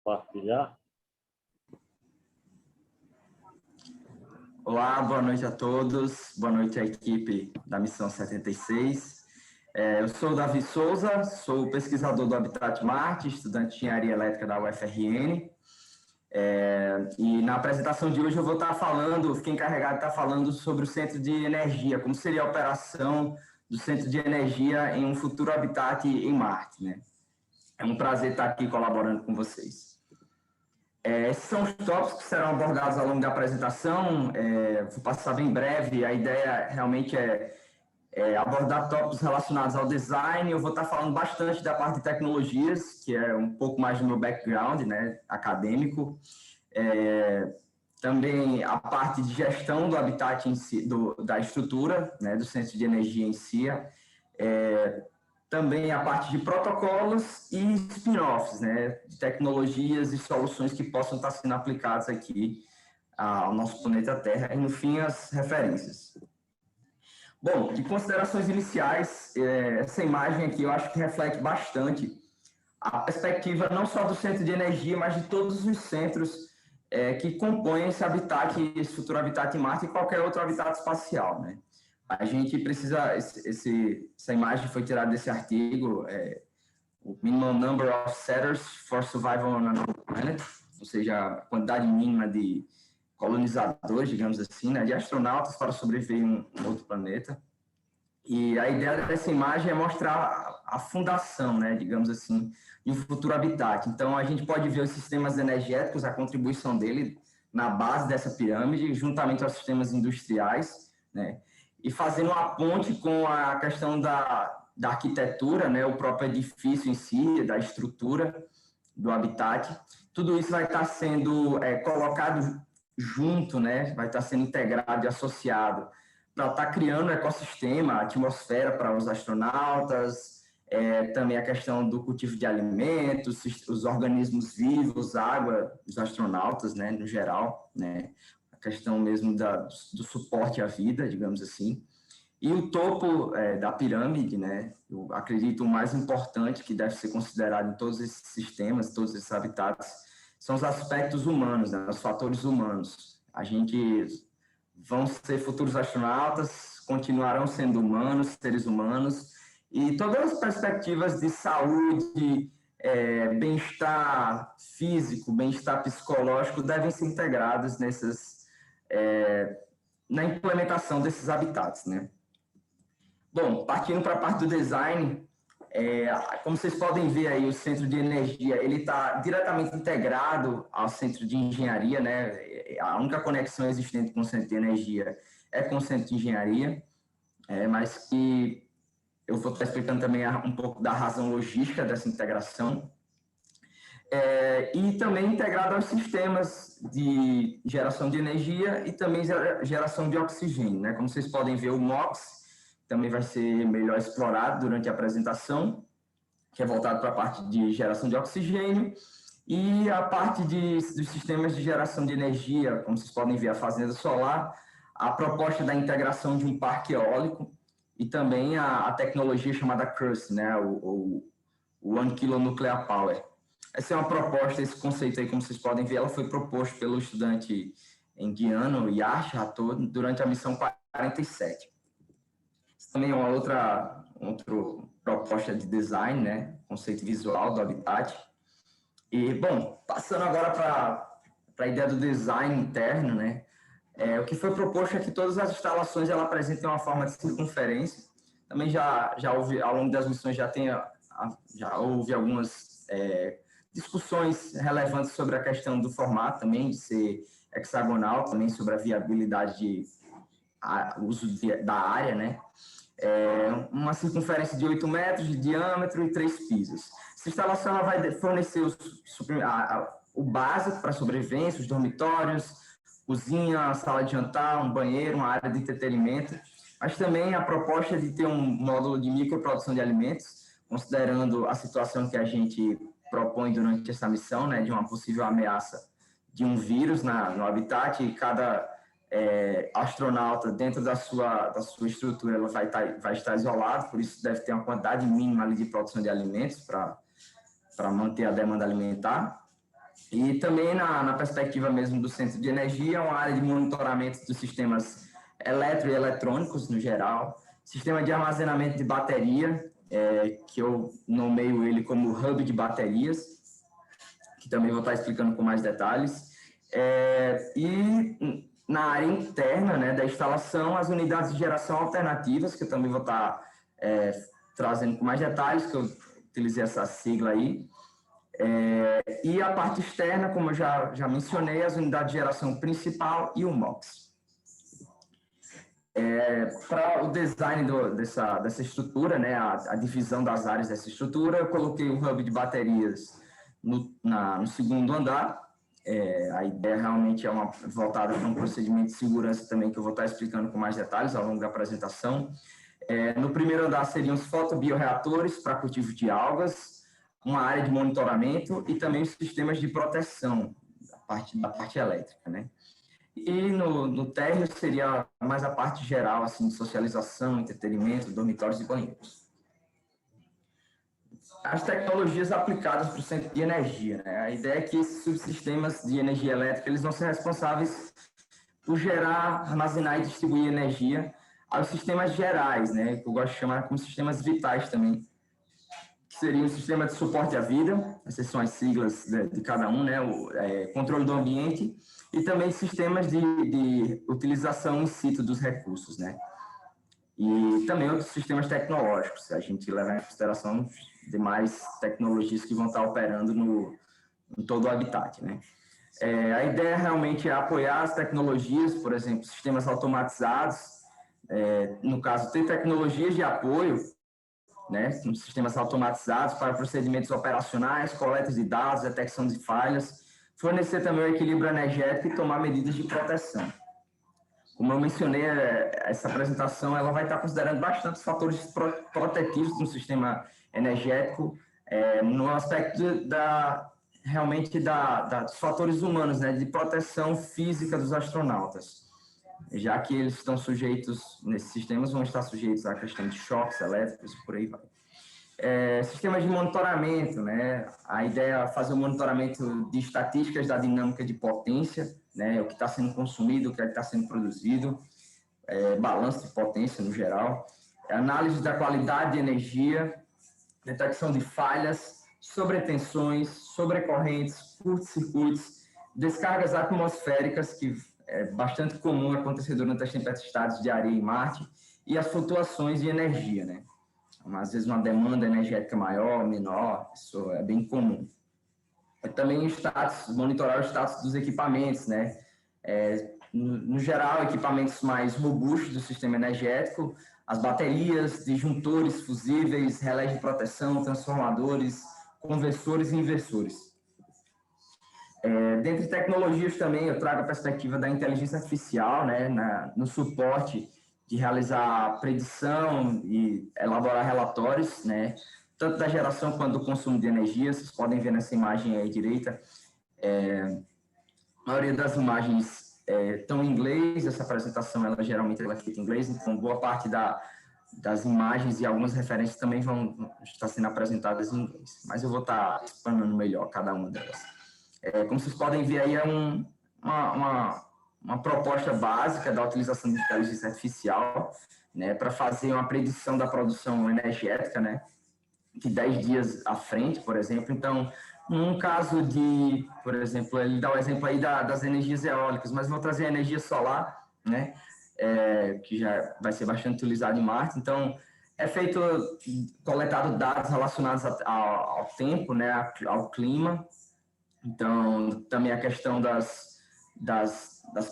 compartilhar. Olá, boa noite a todos, boa noite à equipe da Missão 76. Eu sou o Davi Souza, sou pesquisador do Habitat Marte, estudante de Engenharia Elétrica da UFRN. E na apresentação de hoje eu vou estar falando, fiquei encarregado de estar falando sobre o Centro de Energia, como seria a operação do Centro de Energia em um futuro habitat em Marte, né? É um prazer estar aqui colaborando com vocês. Esses são os tópicos que serão abordados ao longo da apresentação. Vou passar bem breve. A ideia realmente é abordar tópicos relacionados ao design. Eu vou estar falando bastante da parte de tecnologias, que é um pouco mais do meu background, né, acadêmico. Também a parte de gestão do habitat em si, da estrutura, né, do centro de energia em si. Também a parte de protocolos e spin-offs, né, de tecnologias e soluções que possam estar sendo aplicadas aqui ao nosso planeta Terra, e no fim as referências. Bom, de considerações iniciais, essa imagem aqui eu acho que reflete bastante a perspectiva não só do centro de energia, mas de todos os centros que compõem esse habitat, esse futuro habitat em Marte e qualquer outro habitat espacial, né? A gente precisa, essa imagem foi tirada desse artigo, o Minimum Number of Settlers for Survival on Another Planet, ou seja, a quantidade mínima de colonizadores, digamos assim, né, de astronautas para sobreviver em um outro planeta. E a ideia dessa imagem é mostrar a fundação, né, digamos assim, de um futuro habitat. Então, a gente pode ver os sistemas energéticos, a contribuição dele na base dessa pirâmide, juntamente aos sistemas industriais, né, e fazendo uma ponte com a questão da arquitetura, né, o próprio edifício em si, da estrutura do habitat. Tudo isso vai estar sendo colocado junto, né, vai estar sendo integrado e associado para estar criando um ecossistema, a atmosfera para os astronautas, também a questão do cultivo de alimentos, os organismos vivos, água, os astronautas, né, no geral, né, questão mesmo do suporte à vida, digamos assim. E o topo da pirâmide, né, eu acredito o mais importante que deve ser considerado em todos esses sistemas, todos esses habitats, são os aspectos humanos, né, os fatores humanos. A gente vão ser futuros astronautas, continuarão sendo humanos, seres humanos, e todas as perspectivas de saúde, bem-estar físico, bem-estar psicológico devem ser integrados na implementação desses habitats, né? Bom, partindo para a parte do design, como vocês podem ver aí, o centro de energia, ele está diretamente integrado ao centro de engenharia, né? A única conexão existente com o centro de energia é com o centro de engenharia, mas que eu vou estar explicando também um pouco da razão logística dessa integração. E também integrado aos sistemas de geração de energia e também geração de oxigênio, né? Como vocês podem ver, o MOX também vai ser melhor explorado durante a apresentação, que é voltado para a parte de geração de oxigênio, e a parte dos sistemas de geração de energia, como vocês podem ver, a fazenda solar, a proposta da integração de um parque eólico e também a tecnologia chamada CRUS, né? o One Kilo Nuclear Power. Essa é uma proposta, esse conceito aí, como vocês podem ver, ela foi proposto pelo estudante indiano Yash Rathod durante a missão 47. Também é uma outra proposta de design, né? Conceito visual do habitat. E, bom, passando agora para a ideia do design interno, né? O que foi proposto é que todas as instalações ela apresentem uma forma de circunferência. Também já houve, ao longo das missões, já houve algumas discussões relevantes sobre a questão do formato também, de ser hexagonal, também sobre a viabilidade de uso da área, né? Uma circunferência de 8 metros de diâmetro e 3 pisos. Essa instalação ela vai fornecer o básico para a sobrevivência, os dormitórios, cozinha, sala de jantar, um banheiro, uma área de entretenimento, mas também a proposta de ter um módulo de microprodução de alimentos, considerando a situação que a gente propõe durante essa missão, né, de uma possível ameaça de um vírus no habitat, e cada astronauta dentro da sua estrutura ela vai estar isolado, por isso deve ter uma quantidade mínima ali de produção de alimentos para manter a demanda alimentar. E também na perspectiva mesmo do centro de energia, uma área de monitoramento dos sistemas elétrico e eletrônicos no geral, sistema de armazenamento de bateria, que eu nomeio ele como hub de baterias, que também vou estar explicando com mais detalhes, e na área interna, né, da instalação, as unidades de geração alternativas, que eu também vou estar trazendo com mais detalhes, que eu utilizei essa sigla aí, e a parte externa, como eu já mencionei, as unidades de geração principal e o MOX. Para o design dessa estrutura, né, a divisão das áreas dessa estrutura, eu coloquei o hub de baterias no segundo andar. A ideia realmente é voltada para um procedimento de segurança também, que eu vou estar explicando com mais detalhes ao longo da apresentação. No primeiro andar seriam os fotobioreatores para cultivo de algas, uma área de monitoramento e também os sistemas de proteção da parte elétrica, né? E no térreo seria mais a parte geral, assim, de socialização, entretenimento, dormitórios e banheiros. As tecnologias aplicadas para o centro de energia, né? A ideia é que esses subsistemas de energia elétrica, eles vão ser responsáveis por gerar, armazenar e distribuir energia aos sistemas gerais, né? Que eu gosto de chamar como sistemas vitais também, que seria o sistema de suporte à vida, essas são as siglas de cada um, né? Controle do ambiente, e também sistemas de utilização in situ dos recursos, né? E também outros sistemas tecnológicos, a gente leva em consideração demais tecnologias que vão estar operando em todo o habitat, né? A ideia realmente é apoiar as tecnologias, por exemplo, sistemas automatizados, no caso, ter tecnologias de apoio, né, sistemas automatizados para procedimentos operacionais, coleta de dados, detecção de falhas, fornecer também o equilíbrio energético e tomar medidas de proteção. Como eu mencionei, essa apresentação ela vai estar considerando bastante os fatores protetivos do sistema energético, no aspecto realmente dos fatores humanos, né, de proteção física dos astronautas, já que eles estão sujeitos, nesses sistemas vão estar sujeitos à questão de choques elétricos e por aí vai. Sistemas de monitoramento, né? A ideia é fazer o monitoramento de estatísticas da dinâmica de potência, né? O que está sendo consumido, o que está sendo produzido, balanço de potência no geral, análise da qualidade de energia, detecção de falhas, sobretensões, sobrecorrentes, curtos-circuitos, descargas atmosféricas, que é bastante comum acontecer durante as tempestades de areia em Marte, e as flutuações de energia, né? Às vezes uma demanda energética maior, menor, isso é bem comum. Também monitorar o status dos equipamentos, né? No geral, equipamentos mais robustos do sistema energético, as baterias, disjuntores fusíveis, relés de proteção, transformadores, conversores e inversores. Dentre tecnologias também, eu trago a perspectiva da inteligência artificial, né, no suporte de realizar predição e elaborar relatórios, né, tanto da geração quanto do consumo de energia. Vocês podem ver nessa imagem aí à direita. A maioria das imagens estão em inglês, essa apresentação ela geralmente é feita em inglês, então boa parte das imagens e algumas referências também vão estar sendo apresentadas em inglês, mas eu vou estar explanando melhor cada uma delas. Como vocês podem ver aí, é uma proposta básica da utilização de inteligência artificial, né, para fazer uma predição da produção energética, né, de 10 dias à frente, por exemplo. Então, num caso por exemplo, ele dá o exemplo aí das energias eólicas, mas vou trazer a energia solar, né, que já vai ser bastante utilizada em Marte. Então, coletado dados relacionados ao tempo, né, ao clima. Então, também a questão das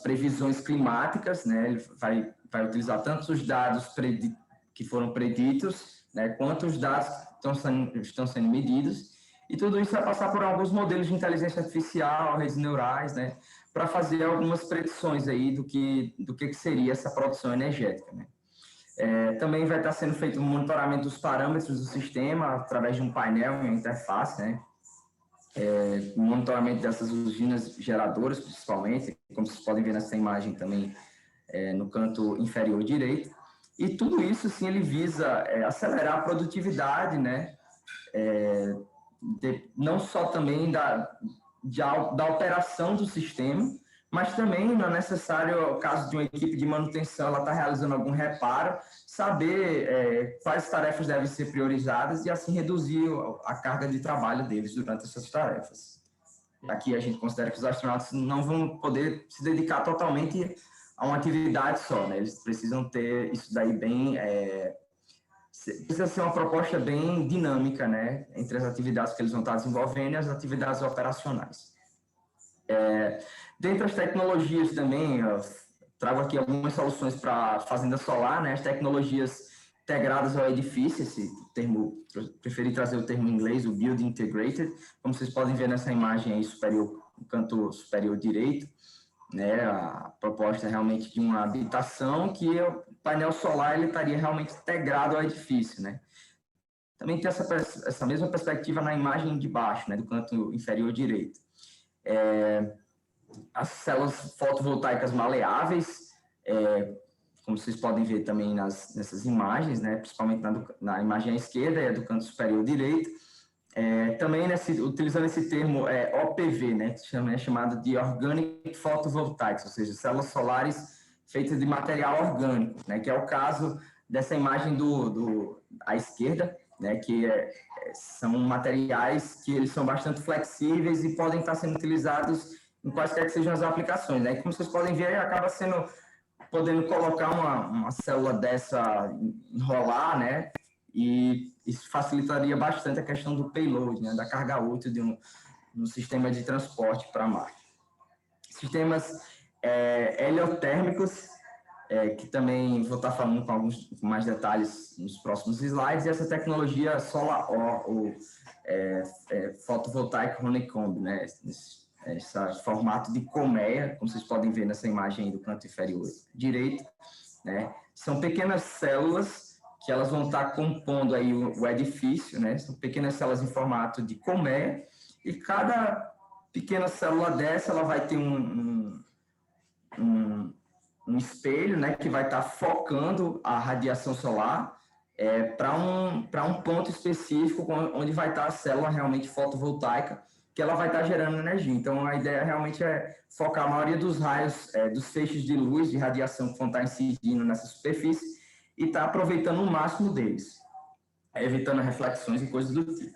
previsões climáticas, né? Ele vai utilizar tanto os dados que foram preditos, né, quanto os dados que estão sendo medidos, e tudo isso vai passar por alguns modelos de inteligência artificial, redes neurais, né, para fazer algumas predições aí do que seria essa produção energética, né? Também vai estar sendo feito um monitoramento dos parâmetros do sistema através de um painel e uma interface, né? Monitoramento dessas usinas geradoras, principalmente, como vocês podem ver nessa imagem também, no canto inferior direito. E tudo isso, sim, ele visa acelerar a produtividade, né? Não só também da operação do sistema, mas também não é necessário, caso de uma equipe de manutenção, ela está realizando algum reparo, saber quais tarefas devem ser priorizadas e assim reduzir a carga de trabalho deles durante essas tarefas. Aqui a gente considera que os astronautas não vão poder se dedicar totalmente a uma atividade só, né? Eles precisam ter isso daí bem... precisa ser uma proposta bem dinâmica, né? Entre as atividades que eles vão estar desenvolvendo e as atividades operacionais. Dentre as tecnologias também, eu trago aqui algumas soluções para fazenda solar, né? As tecnologias integradas ao edifício, esse termo, preferi trazer o termo em inglês, o Building Integrated, como vocês podem ver nessa imagem aí superior, no canto superior direito, né? A proposta é realmente de uma habitação que o painel solar ele estaria realmente integrado ao edifício, né? Também tem essa mesma perspectiva na imagem de baixo, né? Do canto inferior direito. As células fotovoltaicas maleáveis, como vocês podem ver também nessas imagens, né, principalmente na imagem à esquerda e do canto superior direito, também utilizando esse termo OPV, né, que é chamado de Organic Photovoltaics, ou seja, células solares feitas de material orgânico, né, que é o caso dessa imagem à esquerda, né, que são materiais que eles são bastante flexíveis e podem estar sendo utilizados em quaisquer que sejam as aplicações, né? E como vocês podem ver, acaba podendo colocar uma célula dessa, enrolar, né? E isso facilitaria bastante a questão do payload, né? Da carga útil no sistema de transporte para Marte. Sistemas heliotérmicos, que também vou estar falando com mais detalhes nos próximos slides, e essa tecnologia Solar ou fotovoltaic honeycomb, né? Esse formato de colmeia, como vocês podem ver nessa imagem aí do canto inferior direito, né? São pequenas células que elas vão estar compondo aí o edifício, né? São pequenas células em formato de colmeia, e cada pequena célula dessa, ela vai ter um espelho, né? Que vai estar focando a radiação solar para um ponto específico, onde vai estar a célula realmente fotovoltaica, que ela vai estar gerando energia. Então, a ideia realmente é focar a maioria dos raios, dos feixes de luz, de radiação que vão estar incidindo nessa superfície e estar aproveitando o máximo deles, evitando reflexões e coisas do tipo.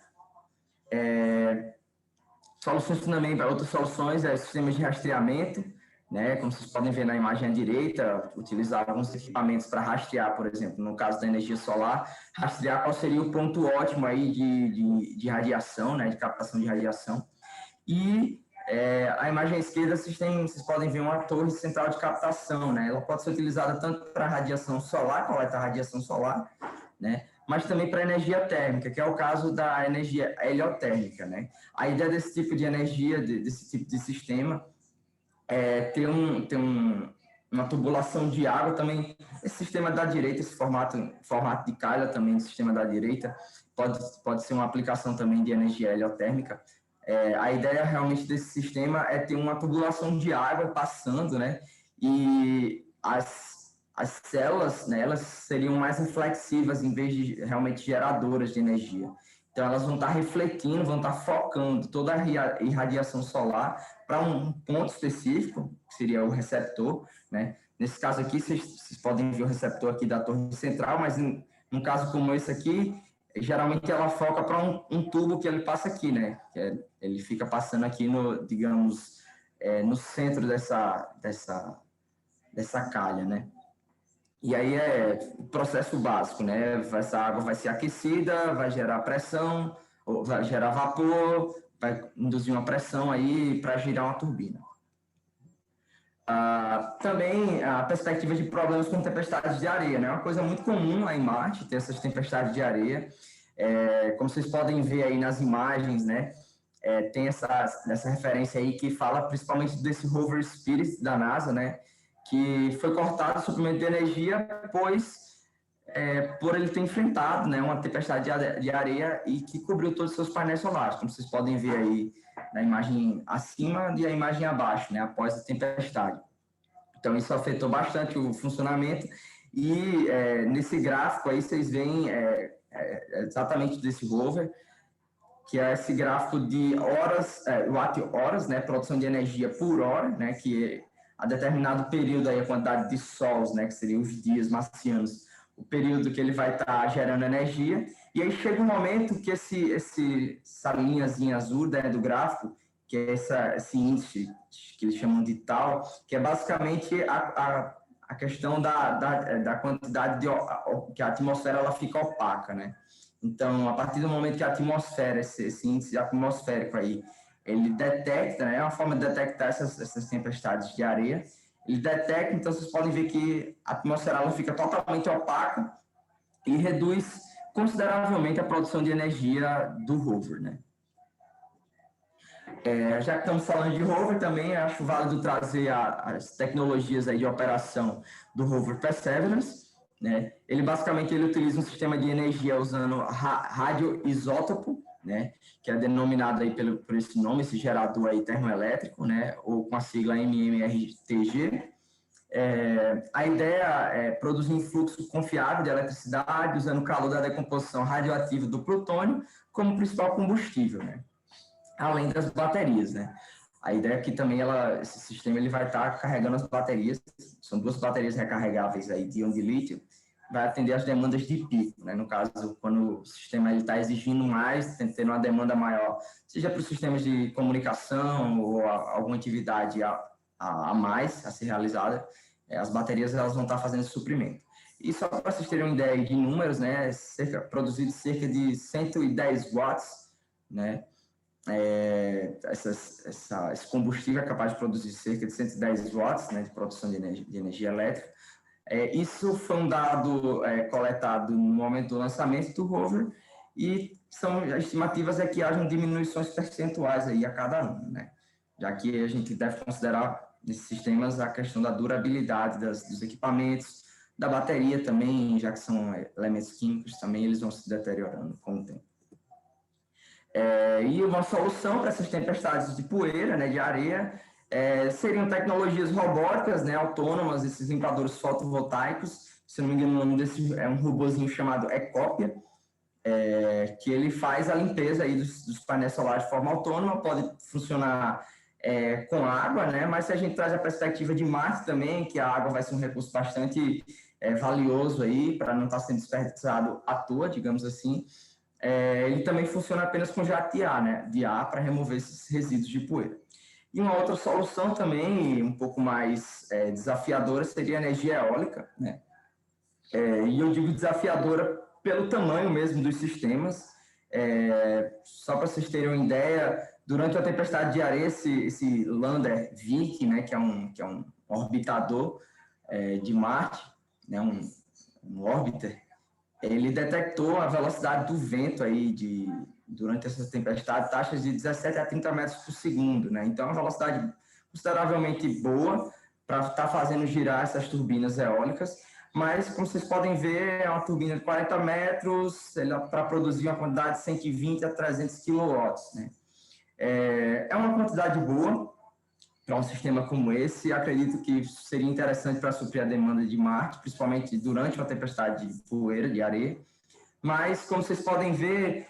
Soluções também, outras soluções, sistemas de rastreamento, né? Como vocês podem ver na imagem à direita, utilizar alguns equipamentos para rastrear, por exemplo, no caso da energia solar, rastrear qual seria o ponto ótimo aí de radiação, né? De captação de radiação. E a imagem à esquerda, vocês podem ver uma torre central de captação, né? Ela pode ser utilizada tanto para radiação solar, coletar radiação solar, né? Mas também para energia térmica, que é o caso da energia heliotérmica, né? A ideia desse tipo de energia, desse tipo de sistema, ter uma tubulação de água também. Esse sistema da direita, esse formato de calha também, do sistema da direita, pode ser uma aplicação também de energia heliotérmica. A ideia realmente desse sistema é ter uma tubulação de água passando, né? E as células, né, elas seriam mais reflexivas em vez de realmente geradoras de energia. Então, elas vão estar refletindo, vão estar focando toda a irradiação solar para um ponto específico, que seria o receptor, né? Nesse caso aqui, vocês podem ver o receptor aqui da torre central, mas num caso como esse aqui, geralmente ela foca para um tubo que ele passa aqui, né? Ele fica passando aqui digamos, no centro dessa calha, né? E aí o processo básico, né? Essa água vai ser aquecida, vai gerar pressão, ou vai gerar vapor, vai induzir uma pressão aí para girar uma turbina. Também a perspectiva de problemas com tempestades de areia, né? É uma coisa muito comum lá em Marte, ter essas tempestades de areia. Como vocês podem ver aí nas imagens, né? Tem essa referência aí que fala principalmente desse rover Spirit da NASA, né? Que foi cortado o suprimento de energia, pois por ele ter enfrentado, né, uma tempestade de areia e que cobriu todos os seus painéis solares, como vocês podem ver aí na imagem acima e a imagem abaixo, né, após a tempestade. Então, isso afetou bastante o funcionamento e nesse gráfico aí vocês veem exatamente desse rover, que é esse gráfico de horas, watt-horas, né, produção de energia por hora, né, que a determinado período aí a quantidade de sols, né, que seriam os dias marcianos, o período que ele vai estar gerando energia, e aí chega um momento que essa linhazinha azul, né, do gráfico, que é esse índice que eles chamam de tal, que é basicamente a questão da quantidade que a atmosfera ela fica opaca, né? Então, a partir do momento que a atmosfera, esse índice atmosférico aí, ele detecta, né, é uma forma de detectar essas tempestades de areia, ele detecta, então vocês podem ver que a atmosfera ela fica totalmente opaca e reduz consideravelmente a produção de energia do rover, né? Já que estamos falando de rover, também acho válido trazer as tecnologias aí de operação do rover Perseverance, né? Ele utiliza um sistema de energia usando radioisótopo, né? Que é denominado aí por esse nome, esse gerador aí termoelétrico, né? Ou com a sigla MMRTG. A ideia é produzir um fluxo confiável de eletricidade usando o calor da decomposição radioativa do plutônio como principal combustível, né? Além das baterias, né? A ideia é que também esse sistema ele vai estar carregando as baterias, são duas baterias recarregáveis aí de íon de lítio, vai atender às demandas de pico, né? No caso, quando o sistema está exigindo mais, tendo uma demanda maior, seja para os sistemas de comunicação ou alguma atividade a mais a ser realizada, as baterias elas vão estar fazendo esse suprimento. E só para vocês terem uma ideia de números, né? Produzido cerca de 110 watts, né? Esse combustível é capaz de produzir cerca de 110 watts, né, de produção de energia elétrica. Isso foi um dado coletado no momento do lançamento do rover e as estimativas é que hajam diminuições percentuais aí a cada ano, né? Já que a gente deve considerar nesses sistemas a questão da durabilidade dos equipamentos, da bateria também, já que são elementos químicos, também eles vão se deteriorando com o tempo. E uma solução para essas tempestades de poeira, né, de areia, seriam tecnologias robóticas, né, autônomas, esses limpadores fotovoltaicos. Se não me engano, o nome desse é um robozinho chamado Ecópia, que ele faz a limpeza aí dos painéis solares de forma autônoma, pode funcionar com água, né, mas se a gente traz a perspectiva de Marte também, que a água vai ser um recurso bastante valioso aí, para não estar sendo desperdiçado à toa, digamos assim, ele também funciona apenas com jato de ar, né? De ar para remover esses resíduos de poeira. E uma outra solução também, um pouco mais desafiadora, seria a energia eólica, né? E eu digo desafiadora pelo tamanho mesmo dos sistemas. Só para vocês terem uma ideia, durante a tempestade de areia, esse Lander Viking, né? Que é um orbitador de Marte, né? Um orbiter, ele detectou a velocidade do vento aí durante essa tempestade, taxas de 17 a 30 metros por segundo, né? Então, é uma velocidade consideravelmente boa para estar fazendo girar essas turbinas eólicas, mas, como vocês podem ver, é uma turbina de 40 metros para produzir uma quantidade de 120 a 300 quilowatts, né? É uma quantidade boa para um sistema como esse. Acredito que seria interessante para suprir a demanda de Marte, principalmente durante uma tempestade de poeira, de areia. Mas, como vocês podem ver,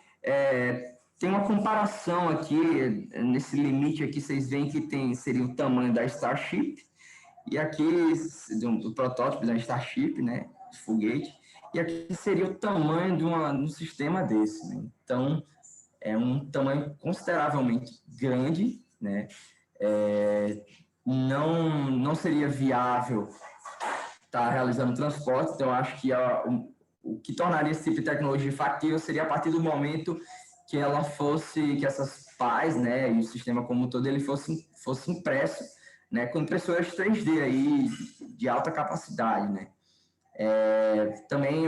tem uma comparação aqui, nesse limite aqui, vocês veem que seria o tamanho da Starship, e aqui, do protótipo da Starship, né, de foguete, e aqui seria o tamanho de um sistema desse, né? Então, é um tamanho consideravelmente grande, né? Não seria viável estar realizando transporte, então acho que o que tornaria esse tipo de tecnologia factível seria a partir do momento que que essas pás, né, e o sistema como um todo, ele fosse impresso, né, com impressoras 3D aí de alta capacidade, né. Também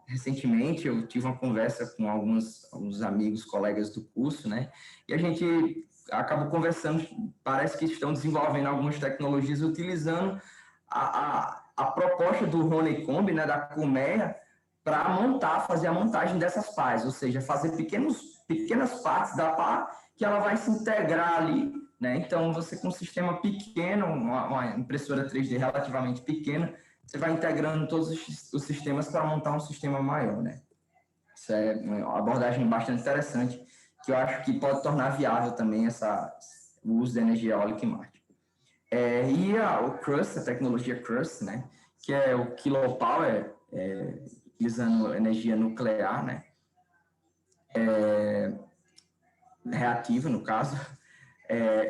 recentemente eu tive uma conversa com alguns amigos, colegas do curso, né, e a gente acabou conversando, parece que estão desenvolvendo algumas tecnologias utilizando a proposta do Honeycomb, né, da colmeia, para fazer a montagem dessas pás, ou seja, fazer pequenas partes da pá que ela vai se integrar ali, né? Então, você com um sistema pequeno, uma impressora 3D relativamente pequena, você vai integrando todos os sistemas para montar um sistema maior, né? Isso é uma abordagem bastante interessante, que eu acho que pode tornar viável também o uso da energia eólica em Marte. O CRUST, a tecnologia CRUST, né, que é o Kilopower, utilizando energia nuclear, né, reativa, no caso,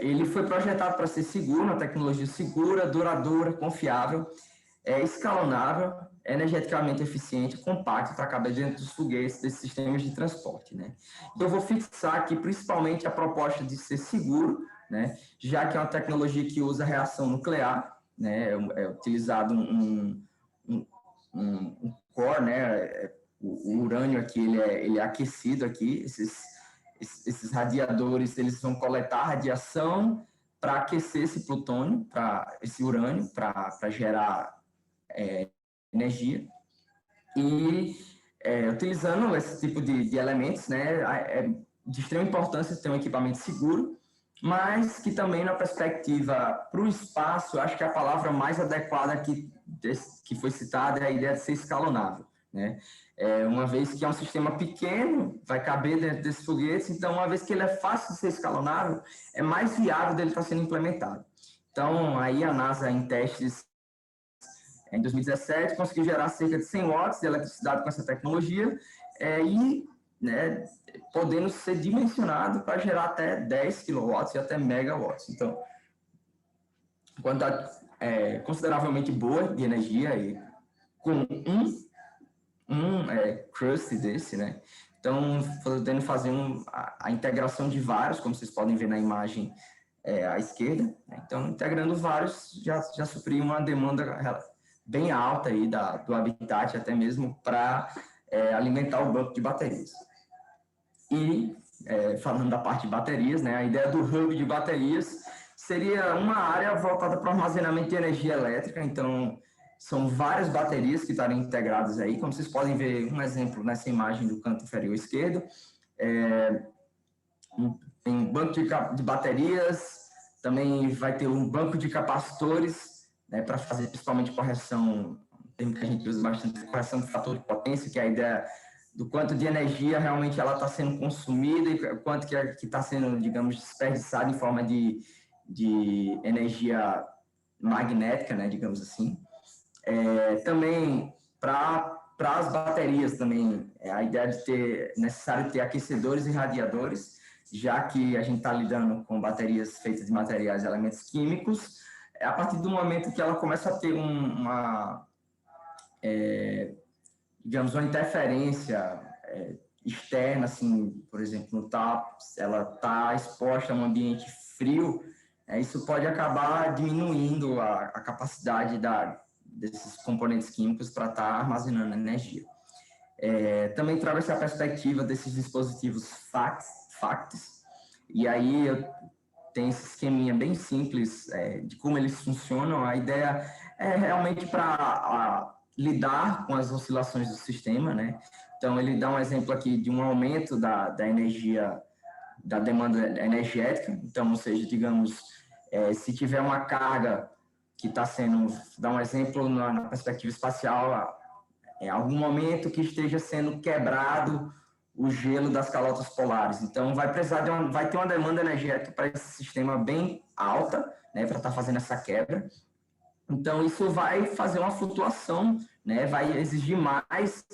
ele foi projetado para ser seguro, uma tecnologia segura, duradoura, confiável, escalonável, energeticamente eficiente, compacto, para caber dentro dos foguetes desses sistemas de transporte, né? Então, eu vou fixar aqui principalmente a proposta de ser seguro, né? Já que é uma tecnologia que usa reação nuclear, né? É utilizado um core, né? O urânio aqui ele é aquecido aqui, esses radiadores eles vão coletar radiação para aquecer esse plutônio, para esse urânio, para gerar energia. E utilizando esse tipo de elementos, né, é de extrema importância ter um equipamento seguro, mas que também na perspectiva para o espaço, acho que a palavra mais adequada que foi citada é a ideia de ser escalonável, né? Uma vez que é um sistema pequeno, vai caber dentro desses foguetes, então uma vez que ele é fácil de ser escalonável, é mais viável dele estar sendo implementado. Então, aí a NASA, em testes em 2017, conseguiu gerar cerca de 100 watts de eletricidade com essa tecnologia né, podendo ser dimensionado para gerar até 10 kilowatts e até megawatts. Então, quantidade consideravelmente boa de energia e com crust desse, né? Então, podendo fazer a integração de vários, como vocês podem ver na imagem à esquerda. Né? Então, integrando vários já supriu uma demanda bem alta aí do habitat, até mesmo para alimentar o banco de baterias. E, falando da parte de baterias, né, a ideia do hub de baterias seria uma área voltada para o armazenamento de energia elétrica. Então, são várias baterias que estariam integradas aí. Como vocês podem ver, um exemplo nessa imagem do canto inferior esquerdo. Tem um banco de baterias, também vai ter um banco de capacitores, né, para fazer principalmente correção, um termo que a gente usa bastante, correção de fator de potência, que é a ideia do quanto de energia realmente ela está sendo consumida e quanto que está sendo, digamos, desperdiçado em forma de energia magnética, né, digamos assim. Também para as baterias também, a ideia de necessário ter aquecedores e radiadores, já que a gente está lidando com baterias feitas de materiais e elementos químicos, a partir do momento que ela começa a ter digamos, uma interferência externa, assim, por exemplo, ela está exposta a um ambiente frio, isso pode acabar diminuindo a capacidade desses componentes químicos para estar armazenando energia. Também trago essa perspectiva desses dispositivos FACTs, e aí tem esse esqueminha bem simples de como eles funcionam. A ideia é realmente para lidar com as oscilações do sistema, né? Então, ele dá um exemplo aqui de um aumento da energia, da demanda energética. Então, ou seja, digamos, se tiver uma carga que está sendo, dá um exemplo na perspectiva espacial, em algum momento que esteja sendo quebrado o gelo das calotas polares. Então, vai ter uma demanda energética para esse sistema bem alta, né, para estar fazendo essa quebra. Então, isso vai fazer uma flutuação, né, vai exigir mais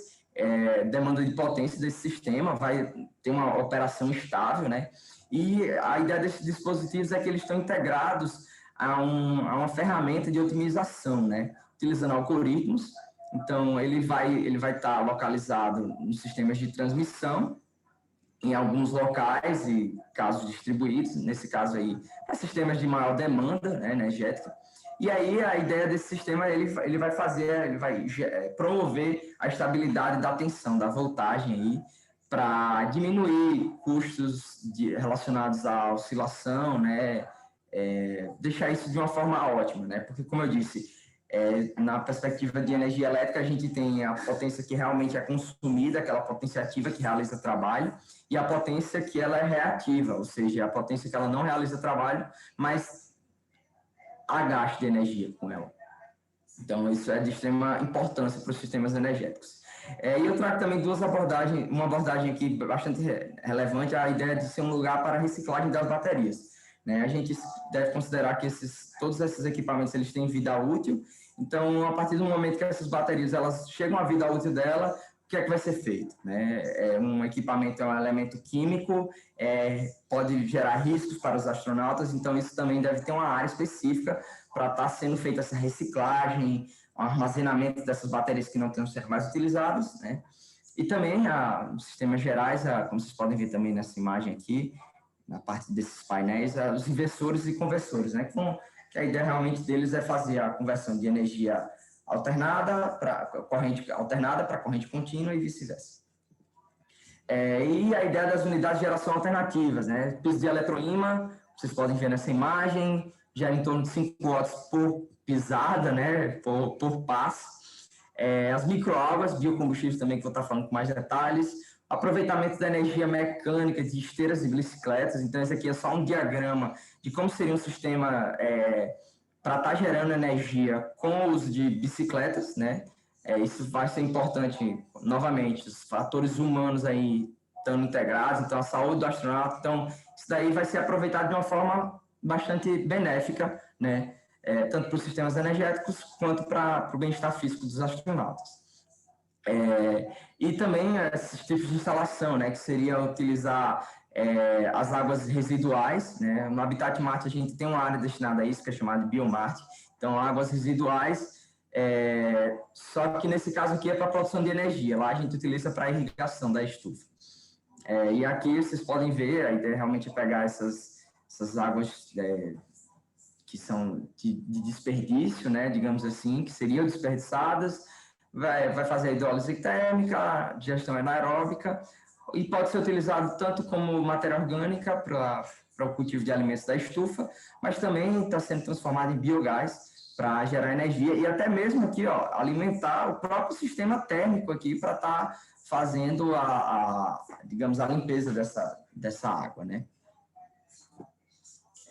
demanda de potência desse sistema, vai ter uma operação estável, né? E a ideia desses dispositivos é que eles estão integrados a uma ferramenta de otimização, né? Utilizando algoritmos. Então, ele vai estar localizado nos sistemas de transmissão, em alguns locais e casos distribuídos, nesse caso aí, sistemas de maior demanda, né, energética. E aí a ideia desse sistema, ele vai promover a estabilidade da tensão, da voltagem aí, para diminuir custos relacionados à oscilação, né, deixar isso de uma forma ótima, né, porque como eu disse, na perspectiva de energia elétrica, a gente tem a potência que realmente é consumida, aquela potência ativa que realiza trabalho, e a potência que ela é reativa, ou seja, a potência que ela não realiza trabalho, mas há gasto de energia com ela. Então, isso é de extrema importância para os sistemas energéticos. E eu trago também uma abordagem aqui bastante relevante, a ideia de ser um lugar para a reciclagem das baterias. Né? A gente deve considerar que todos esses equipamentos eles têm vida útil, então, a partir do momento que essas baterias elas chegam à vida útil dela, o que é que vai ser feito? Né? Um equipamento é um elemento químico, pode gerar riscos para os astronautas, então isso também deve ter uma área específica para estar sendo feita essa reciclagem, o armazenamento dessas baterias que não estão sendo mais utilizadas, né? E também os sistemas gerais, como vocês podem ver também nessa imagem aqui, na parte desses painéis, os inversores e conversores, né? Que a ideia realmente deles é fazer a conversão de energia alternada para corrente contínua e vice-versa. E a ideia das unidades de geração alternativas, né? Piso de eletroímã, vocês podem ver nessa imagem, gera em torno de 5 watts por pisada, né? Por passo. As microalgas, biocombustíveis também, que eu vou estar falando com mais detalhes. Aproveitamento da energia mecânica de esteiras e bicicletas. Então, esse aqui é só um diagrama de como seria um sistema para estar gerando energia com o uso de bicicletas, né? Isso vai ser importante, novamente, os fatores humanos aí estão integrados, então a saúde do astronauta, então isso daí vai ser aproveitado de uma forma bastante benéfica, né? Tanto para os sistemas energéticos quanto para o bem-estar físico dos astronautas. E também esses tipos de instalação, né, que seria utilizar as águas residuais, né? No Habitat Marte a gente tem uma área destinada a isso, que é chamada de Biomarte, então águas residuais, só que nesse caso aqui é para produção de energia, lá a gente utiliza para irrigação da estufa. E aqui vocês podem ver, a ideia realmente é pegar essas águas que são de desperdício, né, digamos assim, que seriam desperdiçadas, vai fazer a hidrólise térmica, digestão anaeróbica, e pode ser utilizado tanto como matéria orgânica para o cultivo de alimentos da estufa, mas também está sendo transformado em biogás para gerar energia e até mesmo aqui, ó, alimentar o próprio sistema térmico aqui para estar fazendo digamos, a limpeza dessa água, né?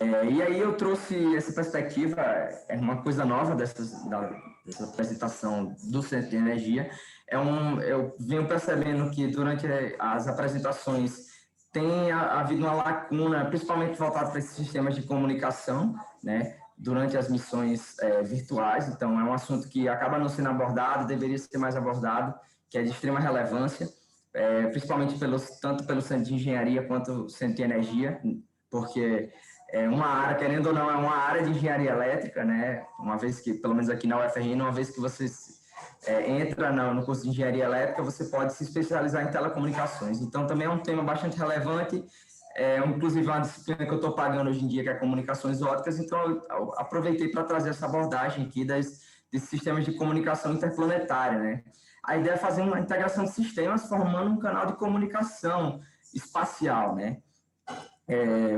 E aí eu trouxe essa perspectiva, é uma coisa nova dessa apresentação do Centro de Energia. Eu venho percebendo que durante as apresentações tem havido uma lacuna, principalmente voltada para esses sistemas de comunicação, né, durante as missões virtuais. Então, é um assunto que acaba não sendo abordado, deveria ser mais abordado, que é de extrema relevância, principalmente tanto pelo Centro de Engenharia quanto Centro de Energia, porque uma área, querendo ou não, é uma área de engenharia elétrica, né? Uma vez que, pelo menos aqui na UFRN, uma vez que você entra no curso de engenharia elétrica, você pode se especializar em telecomunicações. Então, também é um tema bastante relevante, inclusive uma disciplina que eu estou pagando hoje em dia, que é comunicações ópticas, então eu aproveitei para trazer essa abordagem aqui desses sistemas de comunicação interplanetária, né? A ideia é fazer uma integração de sistemas formando um canal de comunicação espacial, né?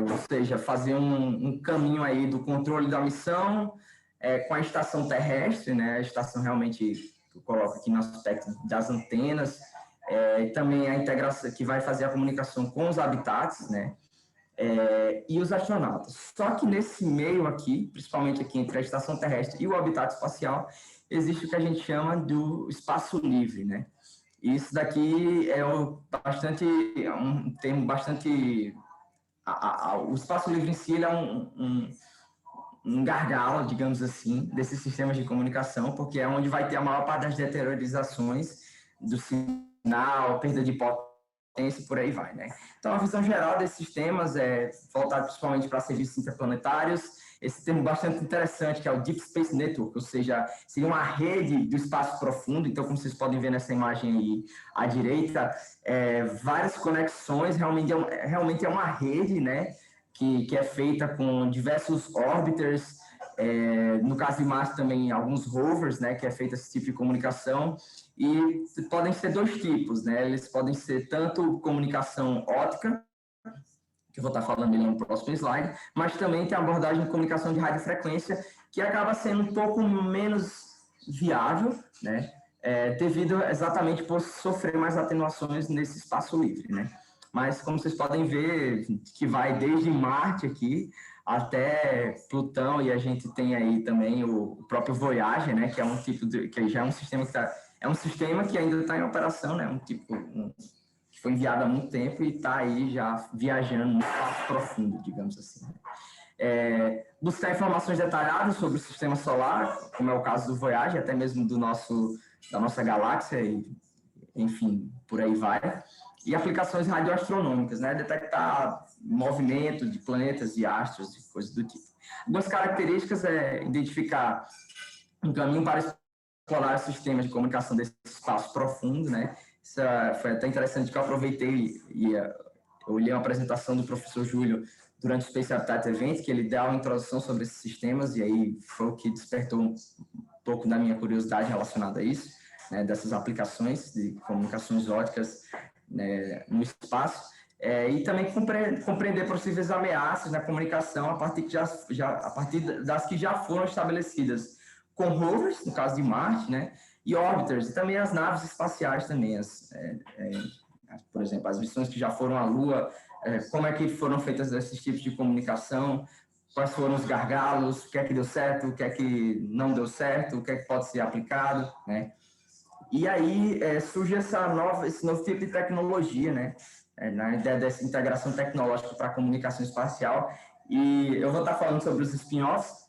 Ou seja, fazer um caminho aí do controle da missão com a estação terrestre, né? A estação realmente, eu coloco aqui no aspecto das antenas, e também a integração que vai fazer a comunicação com os habitats, né? E os astronautas. Só que nesse meio aqui, principalmente aqui entre a estação terrestre e o habitat espacial, existe o que a gente chama do espaço livre, né? E isso daqui é um termo bastante... o espaço livre em si ele é um gargalo, digamos assim, desses sistemas de comunicação, porque é onde vai ter a maior parte das deteriorizações do sinal, perda de potência e por aí vai, né? Então, a visão geral desses sistemas é voltada principalmente para serviços interplanetários. Esse termo bastante interessante, que é o Deep Space Network, ou seja, seria uma rede do espaço profundo. Então, como vocês podem ver nessa imagem aí à direita, várias conexões, realmente é uma rede, né, que é feita com diversos orbiters, no caso de Marte também alguns rovers, né, que é feita esse tipo de comunicação, e podem ser dois tipos, né, eles podem ser tanto comunicação óptica, que eu vou estar falando dele no próximo slide, mas também tem a abordagem de comunicação de radiofrequência, que acaba sendo um pouco menos viável, né, devido exatamente por sofrer mais atenuações nesse espaço livre, né. Mas, como vocês podem ver, que vai desde Marte aqui até Plutão, e a gente tem aí também o próprio Voyager, né, que é que já é um sistema que está é um sistema que ainda está em operação, né? Que foi enviado há muito tempo e está aí já viajando no espaço profundo, digamos assim. Buscar informações detalhadas sobre o sistema solar, como é o caso do Voyager, até mesmo da nossa galáxia, e, enfim, por aí vai. E aplicações radioastronômicas, né? Detectar movimento de planetas e astros e coisas do tipo. Algumas características identificar um caminho para explorar sistemas de comunicação desse espaço profundo, né? Isso foi até interessante que eu aproveitei e eu olhei uma apresentação do professor Júlio durante o Space Habitat Event, que ele deu uma introdução sobre esses sistemas, e aí foi o que despertou um pouco da minha curiosidade relacionada a isso, né, dessas aplicações de comunicações óticas, né, no espaço, e também compreender possíveis ameaças na comunicação a partir das que já foram estabelecidas com rovers, no caso de Marte, né, e orbiters, e também as naves espaciais também, por exemplo, as missões que já foram à Lua, como é que foram feitas esses tipos de comunicação, quais foram os gargalos, o que é que deu certo, o que é que não deu certo, o que é que pode ser aplicado, né? E aí surge esse novo tipo de tecnologia, né? Na ideia dessa integração tecnológica para a comunicação espacial. E eu vou estar falando sobre os spin-offs,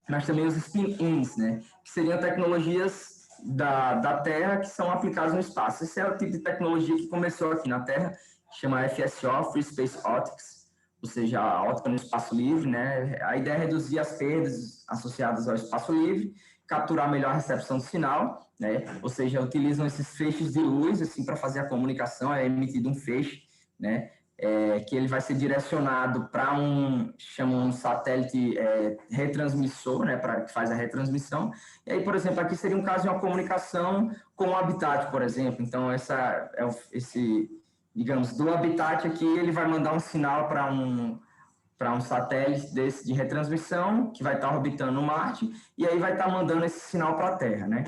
mas também os spin-ins, né? Que seriam tecnologias da Terra que são aplicadas no espaço. Esse é o tipo de tecnologia que começou aqui na Terra, chama FSO, Free Space Optics, ou seja, a ótica no espaço livre, né? A ideia é reduzir as perdas associadas ao espaço livre, capturar melhor a recepção do sinal, né? Ou seja, utilizam esses feixes de luz assim para fazer a comunicação, é emitido um feixe, né? Que ele vai ser direcionado para chamam um satélite retransmissor, né, que faz a retransmissão. E aí, por exemplo, aqui seria um caso de uma comunicação com o habitat, por exemplo. Então, digamos, do habitat aqui, ele vai mandar um sinal para um satélite desse de retransmissão, que vai estar orbitando Marte, e aí vai estar mandando esse sinal para a Terra, né?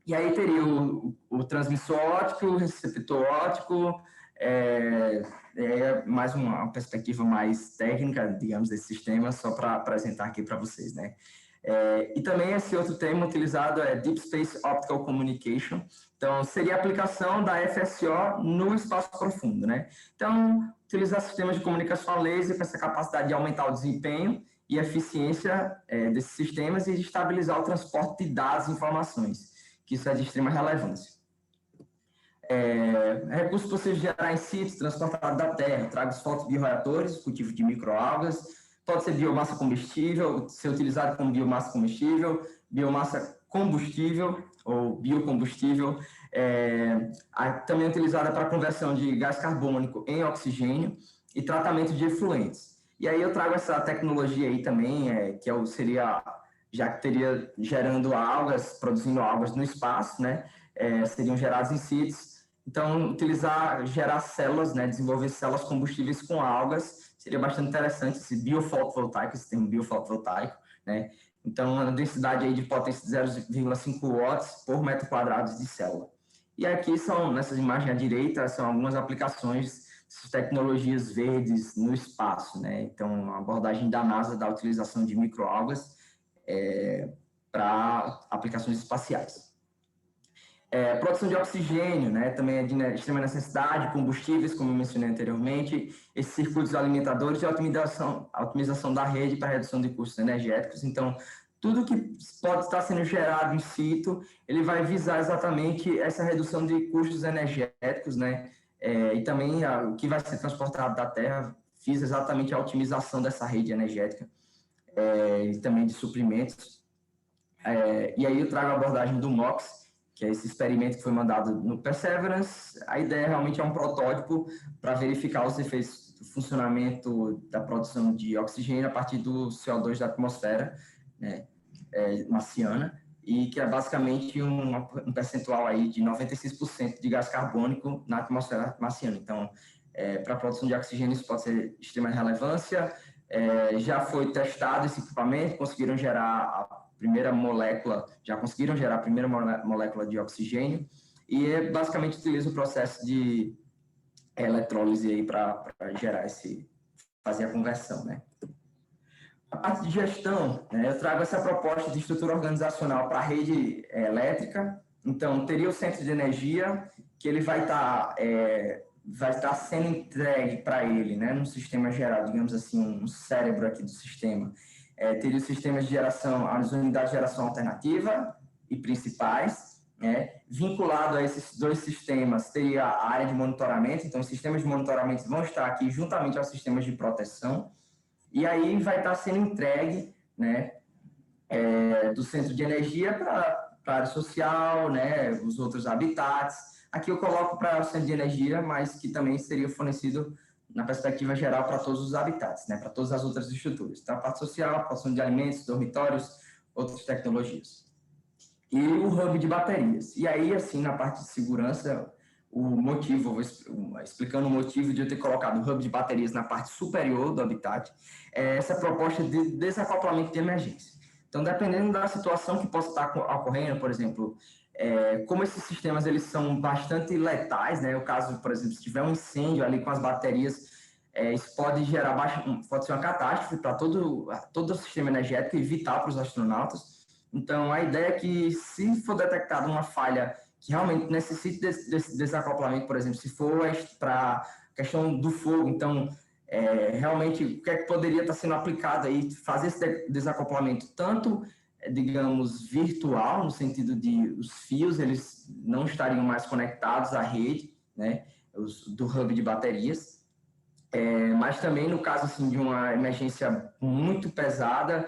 E aí teria o transmissor óptico, o receptor óptico, mais uma perspectiva mais técnica, digamos, desse sistema, só para apresentar aqui para vocês, né? E também esse outro termo utilizado é Deep Space Optical Communication. Então, seria a aplicação da FSO no espaço profundo, né? Então, utilizar sistemas de comunicação a laser com essa capacidade de aumentar o desempenho e eficiência desses sistemas e de estabilizar o transporte de dados e informações, que isso é de extrema relevância. Recursos possíveis de gerar in situ, transportado da Terra, traga os fotobioreatores, cultivo de microalgas, pode ser biomassa comestível, ser utilizado como biomassa comestível, biomassa combustível ou biocombustível, também utilizada para conversão de gás carbônico em oxigênio e tratamento de efluentes. E aí eu trago essa tecnologia aí também, já que teria gerando algas, produzindo algas no espaço, né? Seriam gerados in situ. Então, gerar células, né? Desenvolver células combustíveis com algas, seria bastante interessante esse biofotovoltaico, esse termo biofotovoltaico, né? Então, uma densidade aí de potência de 0,5 watts por metro quadrado de célula. E aqui nessas imagens à direita, são algumas aplicações de tecnologias verdes no espaço, né? Então, a abordagem da NASA da utilização de microalgas para aplicações espaciais. Produção de oxigênio, né? Também é de extrema necessidade, combustíveis, como eu mencionei anteriormente, esses circuitos alimentadores e otimização da rede para redução de custos energéticos. Então, tudo que pode estar sendo gerado in situ, ele vai visar exatamente essa redução de custos energéticos, né? E também o que vai ser transportado da Terra visa exatamente a otimização dessa rede energética e também de suprimentos. E aí eu trago a abordagem do MOX, que é esse experimento que foi mandado no Perseverance. A ideia realmente é um protótipo para verificar os efeitos do funcionamento da produção de oxigênio a partir do CO2 da atmosfera, né, marciana, e que é basicamente um percentual aí de 96% de gás carbônico na atmosfera marciana. Então, para a produção de oxigênio isso pode ser de extrema relevância. Já foi testado esse equipamento, conseguiram gerar já conseguiram gerar a primeira molécula de oxigênio e basicamente utiliza o processo de eletrólise aí para fazer a conversão, né? A parte de gestão, né, eu trago essa proposta de estrutura organizacional para a rede elétrica, Então, teria o centro de energia, que ele vai estar sendo entregue para ele, né, no sistema geral, digamos assim, um cérebro aqui do sistema. Teria os sistemas de geração, as unidades de geração alternativa e principais, né, vinculado a esses dois sistemas, teria a área de monitoramento, então os sistemas de monitoramento vão estar aqui juntamente aos sistemas de proteção, e aí vai estar sendo entregue, né, do centro de energia para a área social, né, os outros habitats. Aqui eu coloco para o centro de energia, mas que também seria fornecido na perspectiva geral para todos os habitats, né, para todas as outras estruturas. Então, a parte social, produção de alimentos, dormitórios, outras tecnologias. E o hub de baterias. E aí, assim, na parte de segurança, o motivo, explicando o motivo de eu ter colocado o hub de baterias na parte superior do habitat, é essa proposta de desacoplamento de emergência. Então, dependendo da situação que possa estar ocorrendo, por exemplo, como esses sistemas eles são bastante letais, né? O caso, por exemplo, se tiver um incêndio ali com as baterias, isso pode gerar pode ser uma catástrofe para todo o sistema energético e vital para os astronautas. Então, a ideia é que, se for detectada uma falha que realmente necessite desse desacoplamento, por exemplo, se for para a questão do fogo, então, realmente, o que é que poderia estar sendo aplicado aí, fazer esse desacoplamento, tanto, digamos, virtual, no sentido de os fios, eles não estariam mais conectados à rede, né, do hub de baterias, mas também no caso, assim, de uma emergência muito pesada,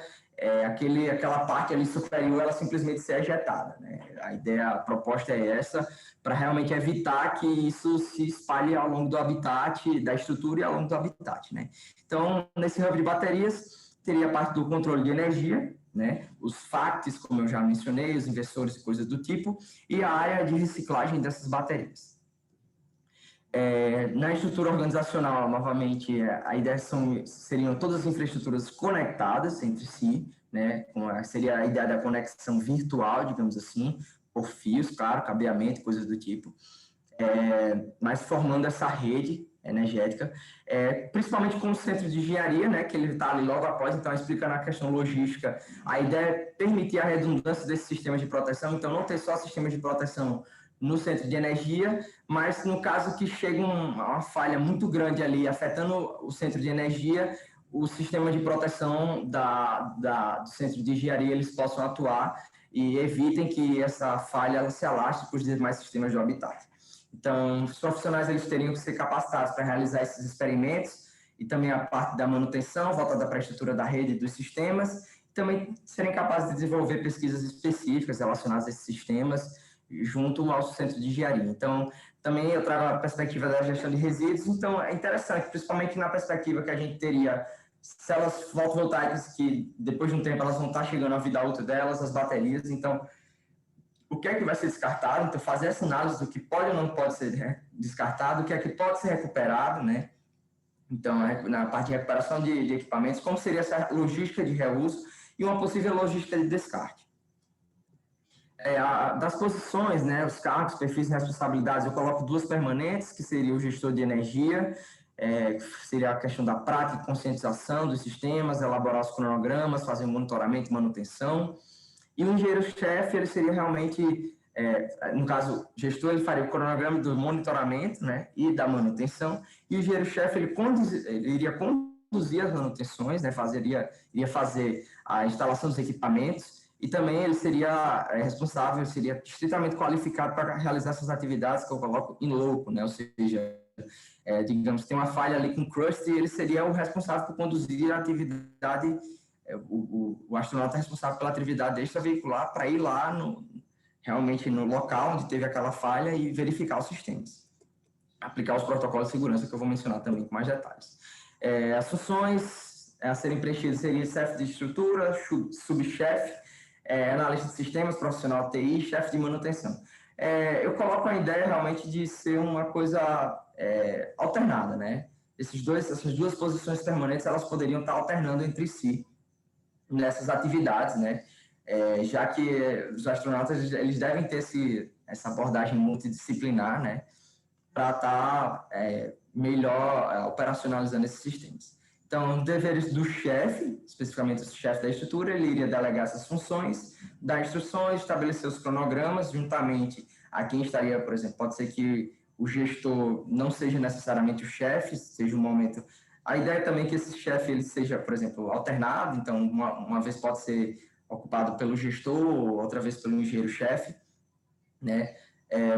aquela parte ali superior, ela simplesmente ser ejetada, né? A ideia, a proposta é essa, para realmente evitar que isso se espalhe ao longo do habitat, da estrutura e ao longo do habitat, né? Então, nesse hub de baterias, teria a parte do controle de energia, né? Os FACTs, como eu já mencionei, os inversores e coisas do tipo, e a área de reciclagem dessas baterias. Na estrutura organizacional, novamente, a ideia seriam todas as infraestruturas conectadas entre si, né? Seria a ideia da conexão virtual, digamos assim, por fios, claro, cabeamento, coisas do tipo, mas formando essa rede energética, principalmente com o centro de engenharia, né, que ele está ali logo após, então explicando a questão logística, a ideia é permitir a redundância desses sistemas de proteção, então não ter só sistemas de proteção no centro de energia, mas no caso que chegue uma falha muito grande ali, afetando o centro de energia, o sistema de proteção do centro de engenharia, eles possam atuar e evitem que essa falha ela se alastre para os demais sistemas do habitat. Então, os profissionais eles teriam que ser capacitados para realizar esses experimentos e também a parte da manutenção, voltada para a estrutura da rede e dos sistemas, e também serem capazes de desenvolver pesquisas específicas relacionadas a esses sistemas junto ao centro de engenharia. Então, também eu trago a perspectiva da gestão de resíduos, então é interessante, principalmente na perspectiva que a gente teria células fotovoltaicas que, depois de um tempo, elas vão estar chegando à vida útil delas, as baterias, então, o que é que vai ser descartado? Então, fazer essa análise do que pode ou não pode ser descartado, o que é que pode ser recuperado, né? Então, na parte de recuperação de equipamentos, como seria essa logística de reuso e uma possível logística de descarte. Das posições, né, os cargos, perfis e responsabilidades, eu coloco duas permanentes, que seria o gestor de energia, seria a questão da prática e conscientização dos sistemas, elaborar os cronogramas, fazer o monitoramento e manutenção. E o engenheiro-chefe, ele seria realmente, no caso, o gestor, ele faria o cronograma do monitoramento, né, e da manutenção, e o engenheiro-chefe, ele iria conduzir as manutenções, né, iria fazer a instalação dos equipamentos, e também ele seria responsável, seria estritamente qualificado para realizar essas atividades que eu coloco in loco, né, ou seja, digamos, tem uma falha ali com o crust, e ele seria o responsável por conduzir a atividade, o astronauta é responsável pela atividade extraveicular para ir lá realmente no local onde teve aquela falha e verificar os sistemas. Aplicar os protocolos de segurança que eu vou mencionar também com mais detalhes. As funções a serem preenchidas seriam chefe de estrutura, subchefe, analista de sistemas, profissional TI, chefe de manutenção. Eu coloco a ideia realmente de ser uma coisa alternada, né? Essas duas posições permanentes, elas poderiam estar alternando entre si nessas atividades, né? Já que os astronautas eles devem ter essa abordagem multidisciplinar, né? Para estar melhor operacionalizando esses sistemas. Então, deveres do chefe, especificamente o chefe da estrutura, ele iria delegar essas funções dar instruções, estabelecer os cronogramas, juntamente a quem estaria, por exemplo, pode ser que o gestor não seja necessariamente o chefe, seja um momento... A ideia é também que esse chefe ele seja, por exemplo, alternado, então uma vez pode ser ocupado pelo gestor, outra vez pelo engenheiro-chefe, né?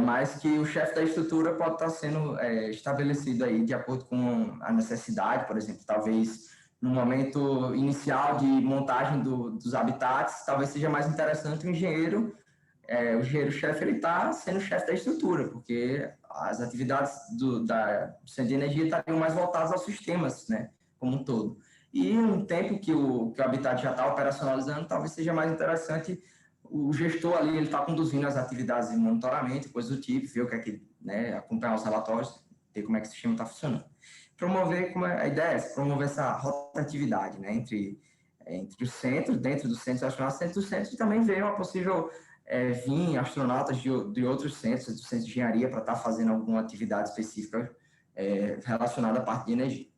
Mas que o chefe da estrutura pode estar sendo estabelecido aí de acordo com a necessidade, por exemplo, talvez no momento inicial de montagem dos habitats, talvez seja mais interessante o engenheiro-chefe ele está sendo o chefe da estrutura, porque as atividades do centro de energia estariam mais voltadas aos sistemas, né, como um todo. E um tempo que o habitat já está operacionalizando, talvez seja mais interessante o gestor ali, ele está conduzindo as atividades de monitoramento, coisas do tipo, ver o que é que, né, acompanhar os relatórios, ver como é que o sistema está funcionando. Promover, a ideia é promover essa rotatividade, né, entre os centros, dentro dos centros astronautas, dentro dos centros, e também ver uma possível vir astronautas de outros centros, do centro de engenharia, para estar fazendo alguma atividade específica relacionada à parte de energia.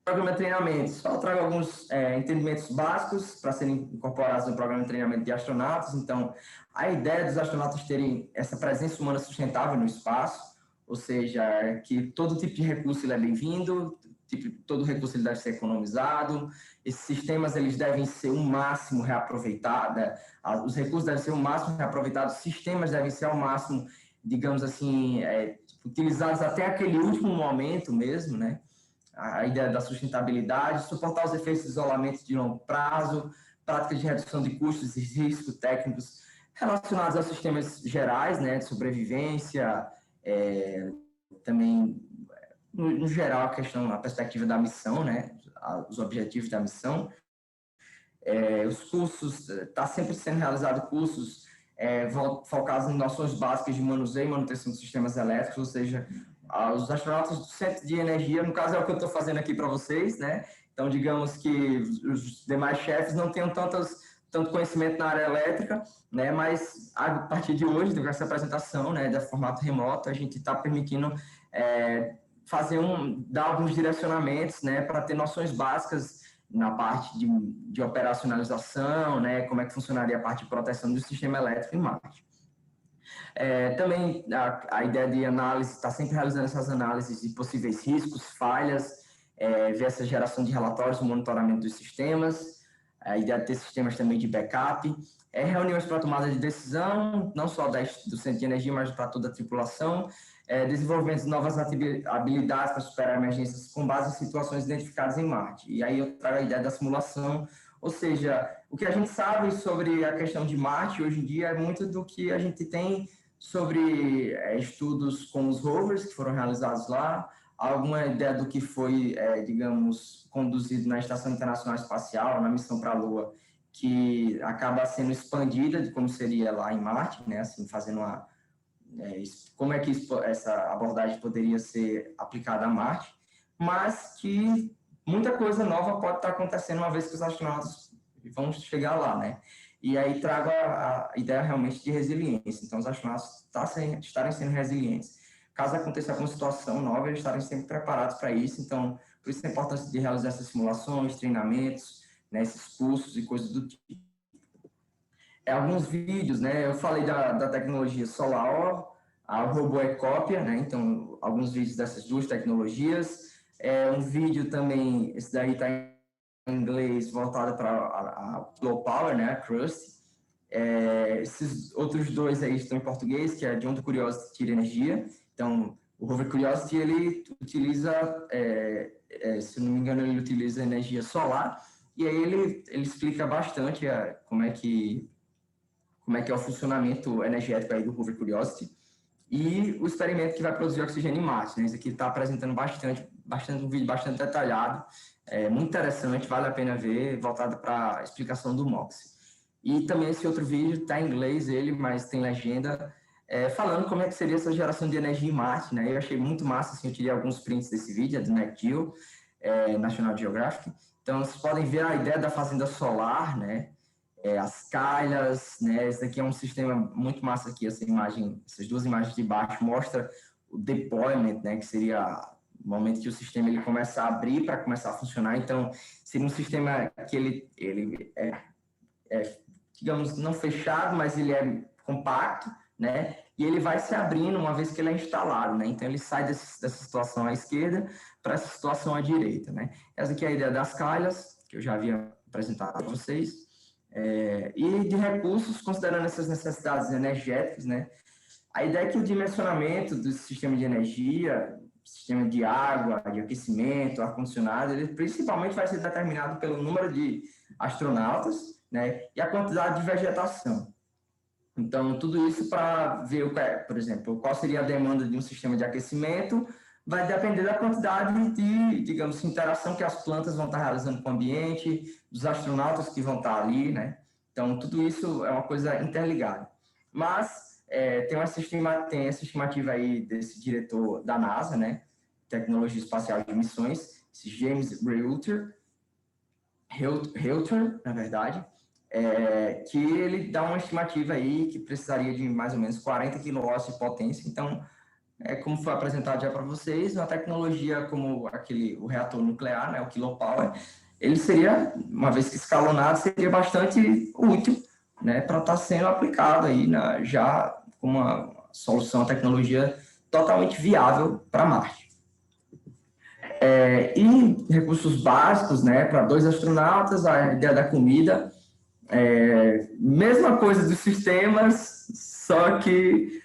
Programa de treinamento, só trago alguns entendimentos básicos para serem incorporados no programa de treinamento de astronautas. Então, a ideia dos astronautas terem essa presença humana sustentável no espaço, ou seja, que todo tipo de recurso ele é bem-vindo, todo recurso ele deve ser economizado, esses sistemas eles devem ser o máximo reaproveitados, os recursos devem ser o máximo reaproveitados, os sistemas devem ser ao máximo, digamos assim, utilizados até aquele último momento mesmo, né? A ideia da sustentabilidade, suportar os efeitos de isolamento de longo prazo, práticas de redução de custos e riscos técnicos relacionados aos sistemas gerais, né, de sobrevivência, também, no geral, a perspectiva da missão, né, os objetivos da missão. Os cursos, está sempre sendo realizado cursos focados em noções básicas de manuseio e manutenção de sistemas elétricos, ou seja, os astronautas do Centro de Energia, no caso é o que eu estou fazendo aqui para vocês, né? Então, digamos que os demais chefes não tenham tanto conhecimento na área elétrica, né? Mas a partir de hoje, com essa apresentação, né, de formato remoto, a gente está permitindo dar alguns direcionamentos, né, para ter noções básicas na parte de operacionalização, né, como é que funcionaria a parte de proteção do sistema elétrico em Marte. Também a ideia de análise, está sempre realizando essas análises de possíveis riscos, falhas, ver essa geração de relatórios, o monitoramento dos sistemas, a ideia de ter sistemas também de backup, reuniões para tomada de decisão, não só do centro de energia, mas para toda a tripulação, desenvolvimento de novas habilidades para superar emergências com base em situações identificadas em Marte. E aí eu trago a ideia da simulação, ou seja, o que a gente sabe sobre a questão de Marte hoje em dia é muito do que a gente tem sobre estudos com os rovers que foram realizados lá, alguma ideia do que foi, digamos, conduzido na Estação Internacional Espacial, na missão para a Lua, que acaba sendo expandida de como seria lá em Marte, né? Assim, fazendo como é que essa abordagem poderia ser aplicada a Marte, mas que muita coisa nova pode estar acontecendo uma vez que os astronautas vão chegar lá, né? E aí trago a ideia realmente de resiliência. Então, os astronautas estarem sendo resilientes. Caso aconteça alguma situação nova, eles estarem sempre preparados para isso. Então, por isso a importância de realizar essas simulações, treinamentos, né, esses cursos e coisas do tipo. Alguns vídeos, né? Eu falei da tecnologia SolarOr, a RoboEcópia, né? Então, alguns vídeos dessas duas tecnologias. Um vídeo também, esse daí está em inglês, voltado para a Low Power, né? A Crust. Esses outros dois aí estão em português, que é de onde o Curiosity tira energia. Então, o Rover Curiosity, ele utiliza, se não me engano, ele utiliza energia solar, e aí ele explica bastante como é que é o funcionamento energético aí do Rover Curiosity e o experimento que vai produzir oxigênio em Marte, né? Isso aqui está apresentando um vídeo bastante detalhado, muito interessante, vale a pena ver, voltado para a explicação do MOX. E também esse outro vídeo está em inglês, mas tem legenda, falando como é que seria essa geração de energia em Marte, né? Eu achei muito massa, assim, eu tirei alguns prints desse vídeo, do Nat Geo, National Geographic. Então, vocês podem ver a ideia da fazenda solar, né? As calhas, né? Esse daqui é um sistema muito massa aqui, essas duas imagens de baixo mostra o deployment, né? Que seria o momento que o sistema ele começa a abrir para começar a funcionar. Então, seria um sistema que ele digamos, não fechado, mas ele é compacto, né? E ele vai se abrindo uma vez que ele é instalado, né? Então, ele sai dessa situação à esquerda para essa situação à direita, né? Essa aqui é a ideia das calhas, que eu já havia apresentado para vocês. E de recursos, considerando essas necessidades energéticas, né? A ideia é que o dimensionamento do sistema de energia, sistema de água, de aquecimento, ar-condicionado, ele principalmente vai ser determinado pelo número de astronautas, né? E a quantidade de vegetação. Então, tudo isso para ver, por exemplo, qual seria a demanda de um sistema de aquecimento, vai depender da quantidade de, digamos, interação que as plantas vão estar realizando com o ambiente, dos astronautas que vão estar ali, né? Então, tudo isso é uma coisa interligada. Mas tem essa estimativa aí desse diretor da NASA, né? Tecnologia Espacial de Missões, esse James Reuter, na verdade, que ele dá uma estimativa aí que precisaria de mais ou menos 40 kW de potência. Então, como foi apresentado já para vocês, uma tecnologia como o reator nuclear, né, o kilopower, ele seria, uma vez que escalonado, seria bastante útil, né, para estar sendo aplicado aí já como uma solução, uma tecnologia totalmente viável para Marte. E recursos básicos, né, para 2 astronautas, a ideia da comida, mesma coisa dos sistemas, só que,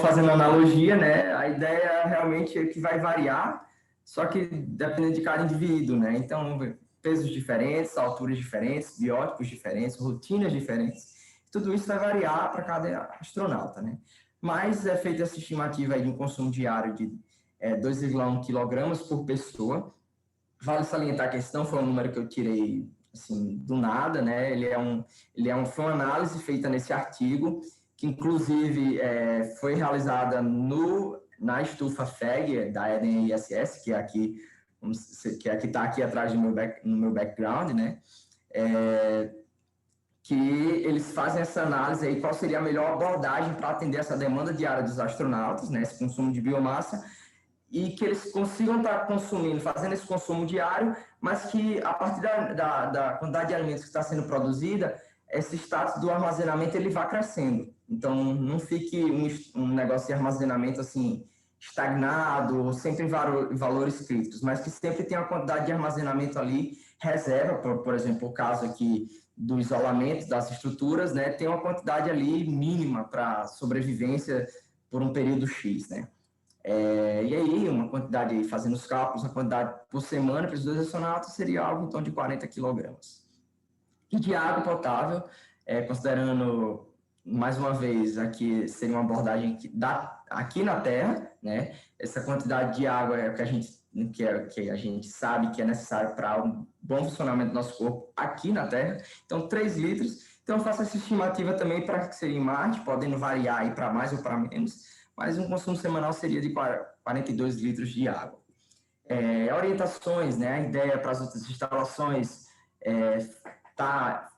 fazendo analogia, né, a ideia realmente é que vai variar, só que dependendo de cada indivíduo, né, então pesos diferentes, alturas diferentes, biótipos diferentes, rotinas diferentes, tudo isso vai variar para cada astronauta, né. Mas é feita essa estimativa aí de um consumo diário de 2,1 quilogramas por pessoa. Vale salientar que esse não foi um número que eu tirei assim, do nada, né? Foi uma análise feita nesse artigo, que inclusive foi realizada na estufa FEG da Eden ISS, que está aqui atrás no meu background, né? Que eles fazem essa análise aí, qual seria a melhor abordagem para atender essa demanda diária dos astronautas, né? Esse consumo de biomassa, e que eles consigam estar consumindo, fazendo esse consumo diário, mas que a partir da quantidade de alimentos que está sendo produzida, esse status do armazenamento ele vá crescendo. Então, não fique um negócio de armazenamento assim estagnado, sempre em valores críticos, mas que sempre tenha uma quantidade de armazenamento ali, reserva, por exemplo, o caso aqui do isolamento das estruturas, né, tem uma quantidade ali mínima para sobrevivência por um período X, né? E aí, uma quantidade, fazendo os cálculos, a quantidade por semana para os 2 astronautas seria algo em torno de 40 quilogramas. E de água potável, considerando, mais uma vez, aqui seria uma abordagem aqui na Terra, né? Essa quantidade de água é o que a gente sabe que é necessário para um bom funcionamento do nosso corpo aqui na Terra. Então, 3 litros. Então, eu faço essa estimativa também para que seria em Marte, podendo variar aí para mais ou para menos, mas um consumo semanal seria de 42 litros de água. Orientações, né? A ideia para as outras instalações está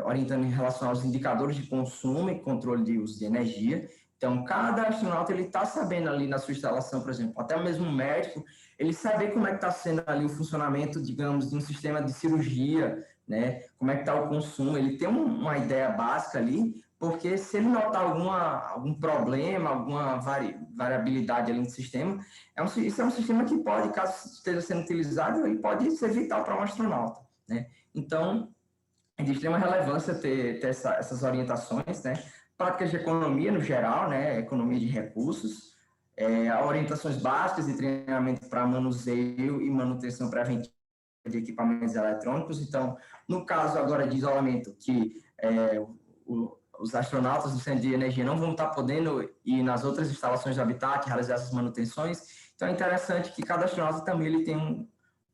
orientando em relação aos indicadores de consumo e controle de uso de energia. Então, cada astronauta ele está sabendo ali na sua instalação, por exemplo, até mesmo um médico, ele saber como é que está sendo ali o funcionamento, digamos, de um sistema de cirurgia, né? Como é que está o consumo, ele tem uma ideia básica ali, porque se ele notar algum problema, alguma variabilidade ali no sistema, isso é um sistema que pode, caso esteja sendo utilizado, ele pode ser vital para um astronauta, né? Então, é de extrema relevância ter essas orientações, né? Práticas de economia no geral, né? Economia de recursos, orientações básicas de treinamento para manuseio e manutenção preventiva de equipamentos eletrônicos. Então, no caso agora de isolamento, que os astronautas do Centro de Energia não vão estar podendo ir nas outras instalações de habitat, realizar essas manutenções. Então, é interessante que cada astronauta também ele tem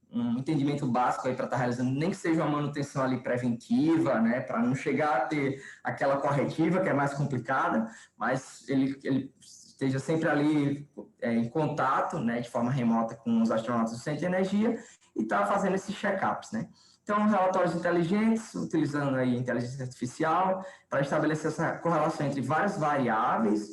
um entendimento básico aí para estar realizando, nem que seja uma manutenção ali preventiva, né, para não chegar a ter aquela corretiva, que é mais complicada, mas ele esteja sempre ali em contato, né, de forma remota com os astronautas do Centro de Energia e está fazendo esses check-ups, né. Então, relatórios inteligentes, utilizando aí inteligência artificial para estabelecer essa correlação entre várias variáveis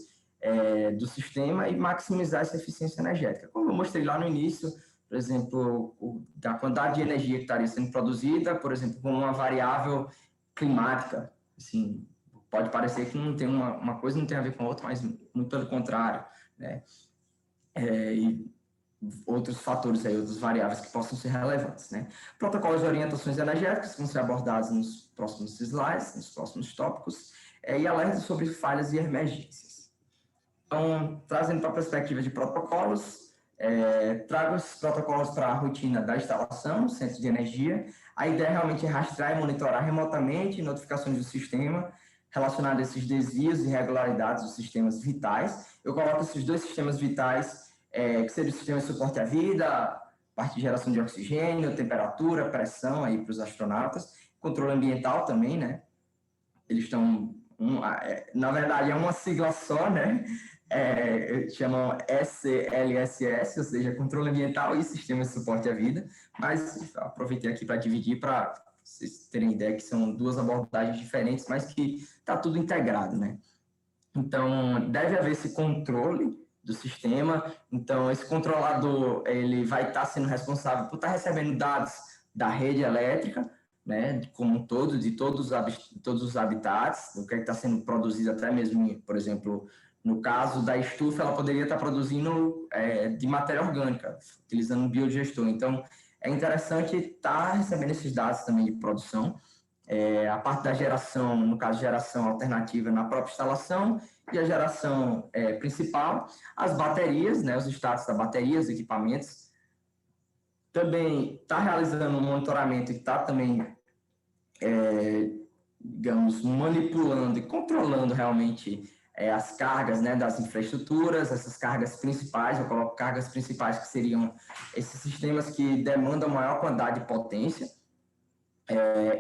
do sistema e maximizar essa eficiência energética. Como eu mostrei lá no início, por exemplo, da quantidade de energia que estaria sendo produzida, por exemplo, com uma variável climática, assim, pode parecer que não tem uma coisa não tem a ver com a outra, mas muito pelo contrário, né? E outros fatores aí, outras variáveis que possam ser relevantes, né? Protocolos de orientações energéticas vão ser abordados nos próximos slides, nos próximos tópicos, e alertas sobre falhas e emergências. Então, trazendo para a perspectiva de protocolos, trago esses protocolos para a rotina da instalação, centro de energia. A ideia realmente é rastrear e monitorar remotamente notificações do sistema relacionadas a esses desvios e irregularidades dos sistemas vitais. Eu coloco esses dois sistemas vitais, que seria o sistema de suporte à vida, parte de geração de oxigênio, temperatura, pressão aí para os astronautas, controle ambiental também, né? Eles estão, na verdade, é uma sigla só, né? Chamam SLSS, ou seja, Controle Ambiental e Sistema de Suporte à Vida, mas aproveitei aqui para dividir para vocês terem ideia que são duas abordagens diferentes, mas que está tudo integrado, né? Então, deve haver esse controle do sistema, então esse controlador, ele vai estar sendo responsável por estar recebendo dados da rede elétrica, né, como um todo, de todos os habitats, o que está sendo produzido até mesmo, por exemplo, no caso da estufa, ela poderia estar produzindo de matéria orgânica, utilizando um biodigestor. Então, é interessante estar recebendo esses dados também de produção. A parte da geração, no caso, geração alternativa na própria instalação e a geração principal, as baterias, né, os status da bateria, os equipamentos. Também está realizando um monitoramento e está também, digamos, manipulando e controlando realmente as cargas, né, das infraestruturas, essas cargas principais. Eu coloco cargas principais que seriam esses sistemas que demandam maior quantidade de potência,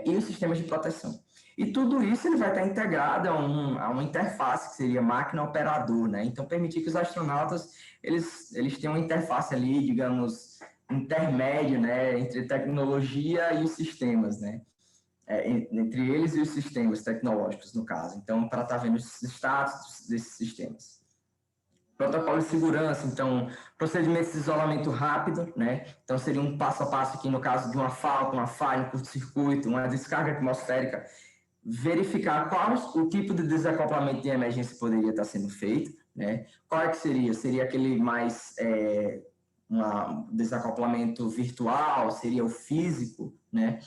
e os sistemas de proteção. E tudo isso ele vai estar integrado a uma interface que seria máquina-operador, né? Então, permitir que os astronautas eles tenham uma interface ali, digamos, intermédio, né, entre tecnologia e os sistemas, né? Entre eles e os sistemas tecnológicos, no caso. Então, para estar vendo os status desses sistemas. Protocolo de segurança, então, procedimentos de isolamento rápido, né? Então, seria um passo a passo aqui no caso de uma falha, um curto-circuito, uma descarga atmosférica, verificar qual o tipo de desacoplamento de emergência poderia estar sendo feito, né? Qual é que seria? Seria aquele mais um desacoplamento virtual, seria o físico, né?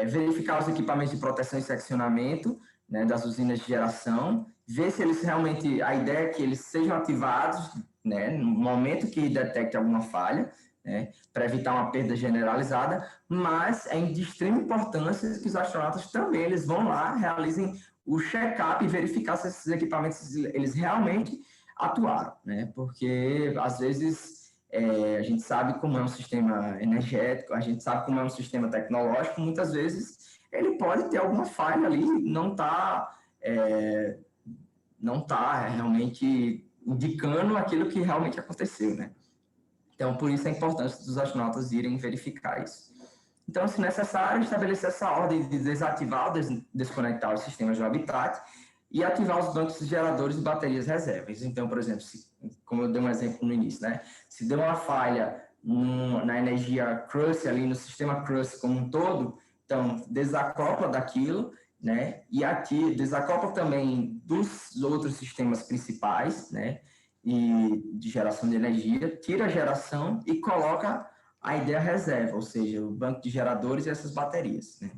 Verificar os equipamentos de proteção e seccionamento, né, das usinas de geração, ver se eles realmente, a ideia é que eles sejam ativados, né, no momento que detecte alguma falha, né, para evitar uma perda generalizada, mas é de extrema importância que os astronautas também eles vão lá, realizem o check-up e verificar se esses equipamentos eles realmente atuaram, né, porque às vezes a gente sabe como é um sistema energético, a gente sabe como é um sistema tecnológico, muitas vezes ele pode ter alguma falha ali, não tá realmente indicando aquilo que realmente aconteceu, né? Então, por isso a importância dos astronautas irem verificar isso. Então, se necessário, estabelecer essa ordem de desativar ou desconectar os sistemas do habitat e ativar os bancos geradores e baterias reservas. Então, por exemplo, como eu dei um exemplo no início, né? Se deu uma falha na energia crust, ali no sistema crust como um todo, então desacopla daquilo, né? E aqui desacopla também dos outros sistemas principais, né? E de geração de energia, tira a geração e coloca a ideia reserva, ou seja, o banco de geradores e essas baterias, né?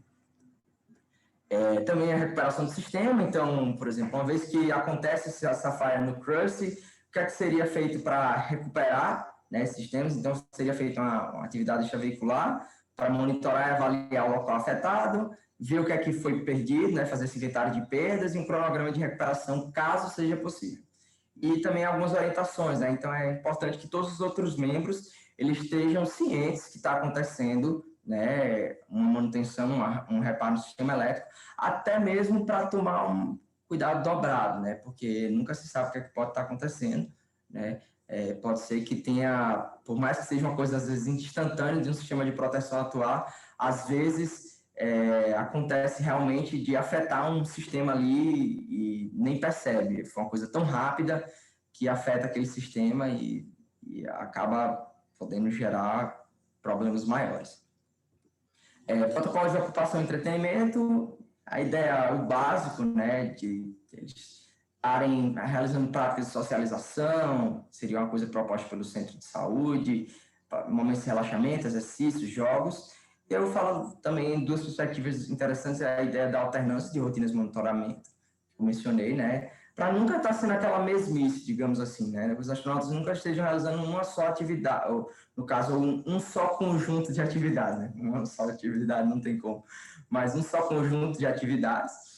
Também a recuperação do sistema, então, por exemplo, uma vez que acontece essa falha no crust, o que é que seria feito para recuperar, né, esses sistemas? Então, seria feita uma atividade extraveicular para monitorar e avaliar o local afetado, ver o que é que foi perdido, né, fazer esse inventário de perdas e um cronograma de recuperação, caso seja possível. E também algumas orientações, né? Então, é importante que todos os outros membros eles estejam cientes que está acontecendo, né, uma manutenção, um reparo no sistema elétrico, até mesmo para tomar um cuidado dobrado, né, porque nunca se sabe o que, é que pode estar acontecendo, né, pode ser que tenha, por mais que seja uma coisa às vezes instantânea de um sistema de proteção atuar, às vezes acontece realmente de afetar um sistema ali e nem percebe, foi uma coisa tão rápida que afeta aquele sistema e acaba podendo gerar problemas maiores. Protocolos de ocupação e entretenimento, a ideia, o básico, né, de eles estarem realizando práticas de socialização, seria uma coisa proposta pelo centro de saúde, momentos de relaxamento, exercícios, jogos. Eu falo também duas perspectivas interessantes, é a ideia da alternância de rotinas de monitoramento, que eu mencionei, né, para nunca estar sendo aquela mesmice, digamos assim, né, os astronautas nunca estejam realizando uma só atividade, ou, no caso, um só conjunto de atividades, né, uma só atividade não tem como, mas um só conjunto de atividades.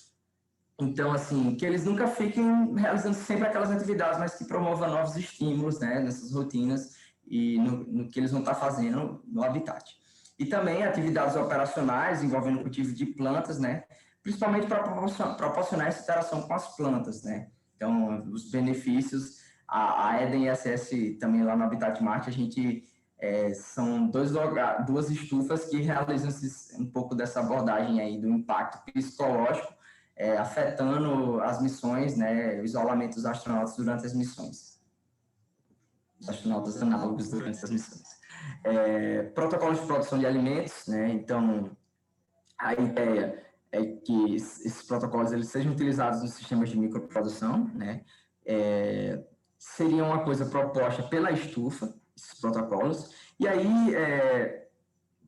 Então, assim, que eles nunca fiquem realizando sempre aquelas atividades, mas que promovam novos estímulos, né, nessas rotinas e no que eles vão estar fazendo no habitat. E também atividades operacionais envolvendo o cultivo de plantas, né, principalmente para proporcionar essa interação com as plantas, né. Então, os benefícios, a Eden ISS também lá no Habitat Marte, a gente são duas estufas que realizam um pouco dessa abordagem aí do impacto psicológico afetando as missões, né, o isolamento dos astronautas durante as missões. Os astronautas análogos durante as missões. Protocolos de produção de alimentos, né, então a ideia é que esses protocolos eles sejam utilizados nos sistemas de microprodução, né, seria uma coisa proposta pela estufa, esses protocolos, e aí,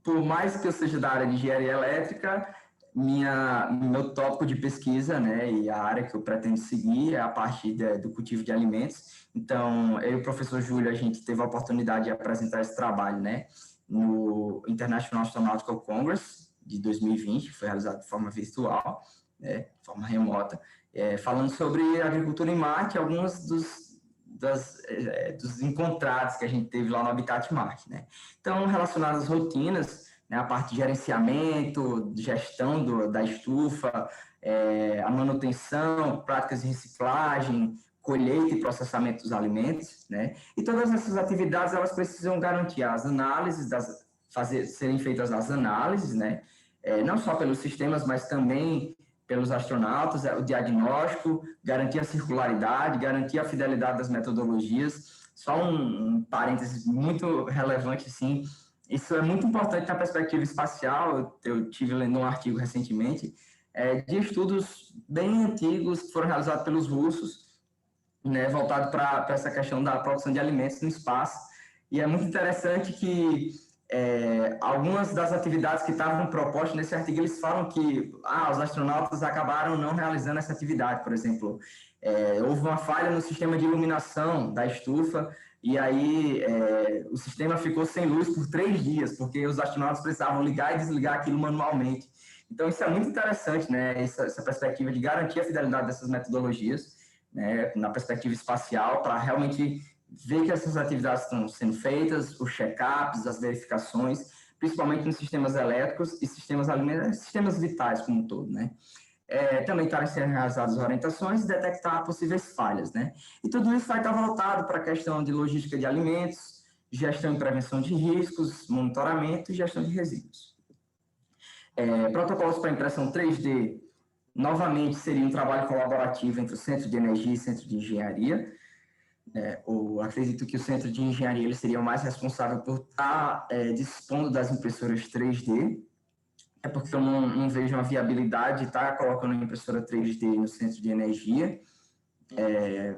por mais que eu seja da área de engenharia elétrica, meu tópico de pesquisa, né, e a área que eu pretendo seguir é a parte do cultivo de alimentos. Então, eu e o professor Júlio, a gente teve a oportunidade de apresentar esse trabalho, né, no International Astronautical Congress de 2020, que foi realizado de forma virtual, né, de forma remota, falando sobre agricultura em Marte, alguns dos encontrados que a gente teve lá no Habitat Marte, né. Então, relacionadas às rotinas, né, a parte de gerenciamento, gestão da estufa, a manutenção, práticas de reciclagem, colheita e processamento dos alimentos, né? E todas essas atividades elas precisam garantir as análises, serem feitas as análises, né? Não só pelos sistemas, mas também pelos astronautas, o diagnóstico, garantir a circularidade, garantir a fidelidade das metodologias. Só um parênteses muito relevante, sim. Isso é muito importante na perspectiva espacial. Eu tive lendo um artigo recentemente de estudos bem antigos que foram realizados pelos russos, né, voltado para essa questão da produção de alimentos no espaço. E é muito interessante que algumas das atividades que estavam propostas nesse artigo, eles falam que os astronautas acabaram não realizando essa atividade, por exemplo. Houve uma falha no sistema de iluminação da estufa, e aí o sistema ficou sem luz por 3 dias, porque os astronautas precisavam ligar e desligar aquilo manualmente. Então, isso é muito interessante, né? Essa perspectiva de garantir a fidelidade dessas metodologias, né? Na perspectiva espacial, para realmente ver que essas atividades estão sendo feitas, os check-ups, as verificações, principalmente nos sistemas elétricos e sistemas alimentares, sistemas vitais como um todo, né? Também estarem sendo realizadas orientações e detectar possíveis falhas, né? E tudo isso vai estar voltado para a questão de logística de alimentos, gestão e prevenção de riscos, monitoramento e gestão de resíduos. Protocolos para impressão 3D, novamente, seria um trabalho colaborativo entre o Centro de Energia e o Centro de Engenharia. Eu acredito que o Centro de Engenharia ele seria o mais responsável por estar dispondo das impressoras 3D, porque eu não vejo uma viabilidade de estar colocando a impressora 3D no Centro de Energia.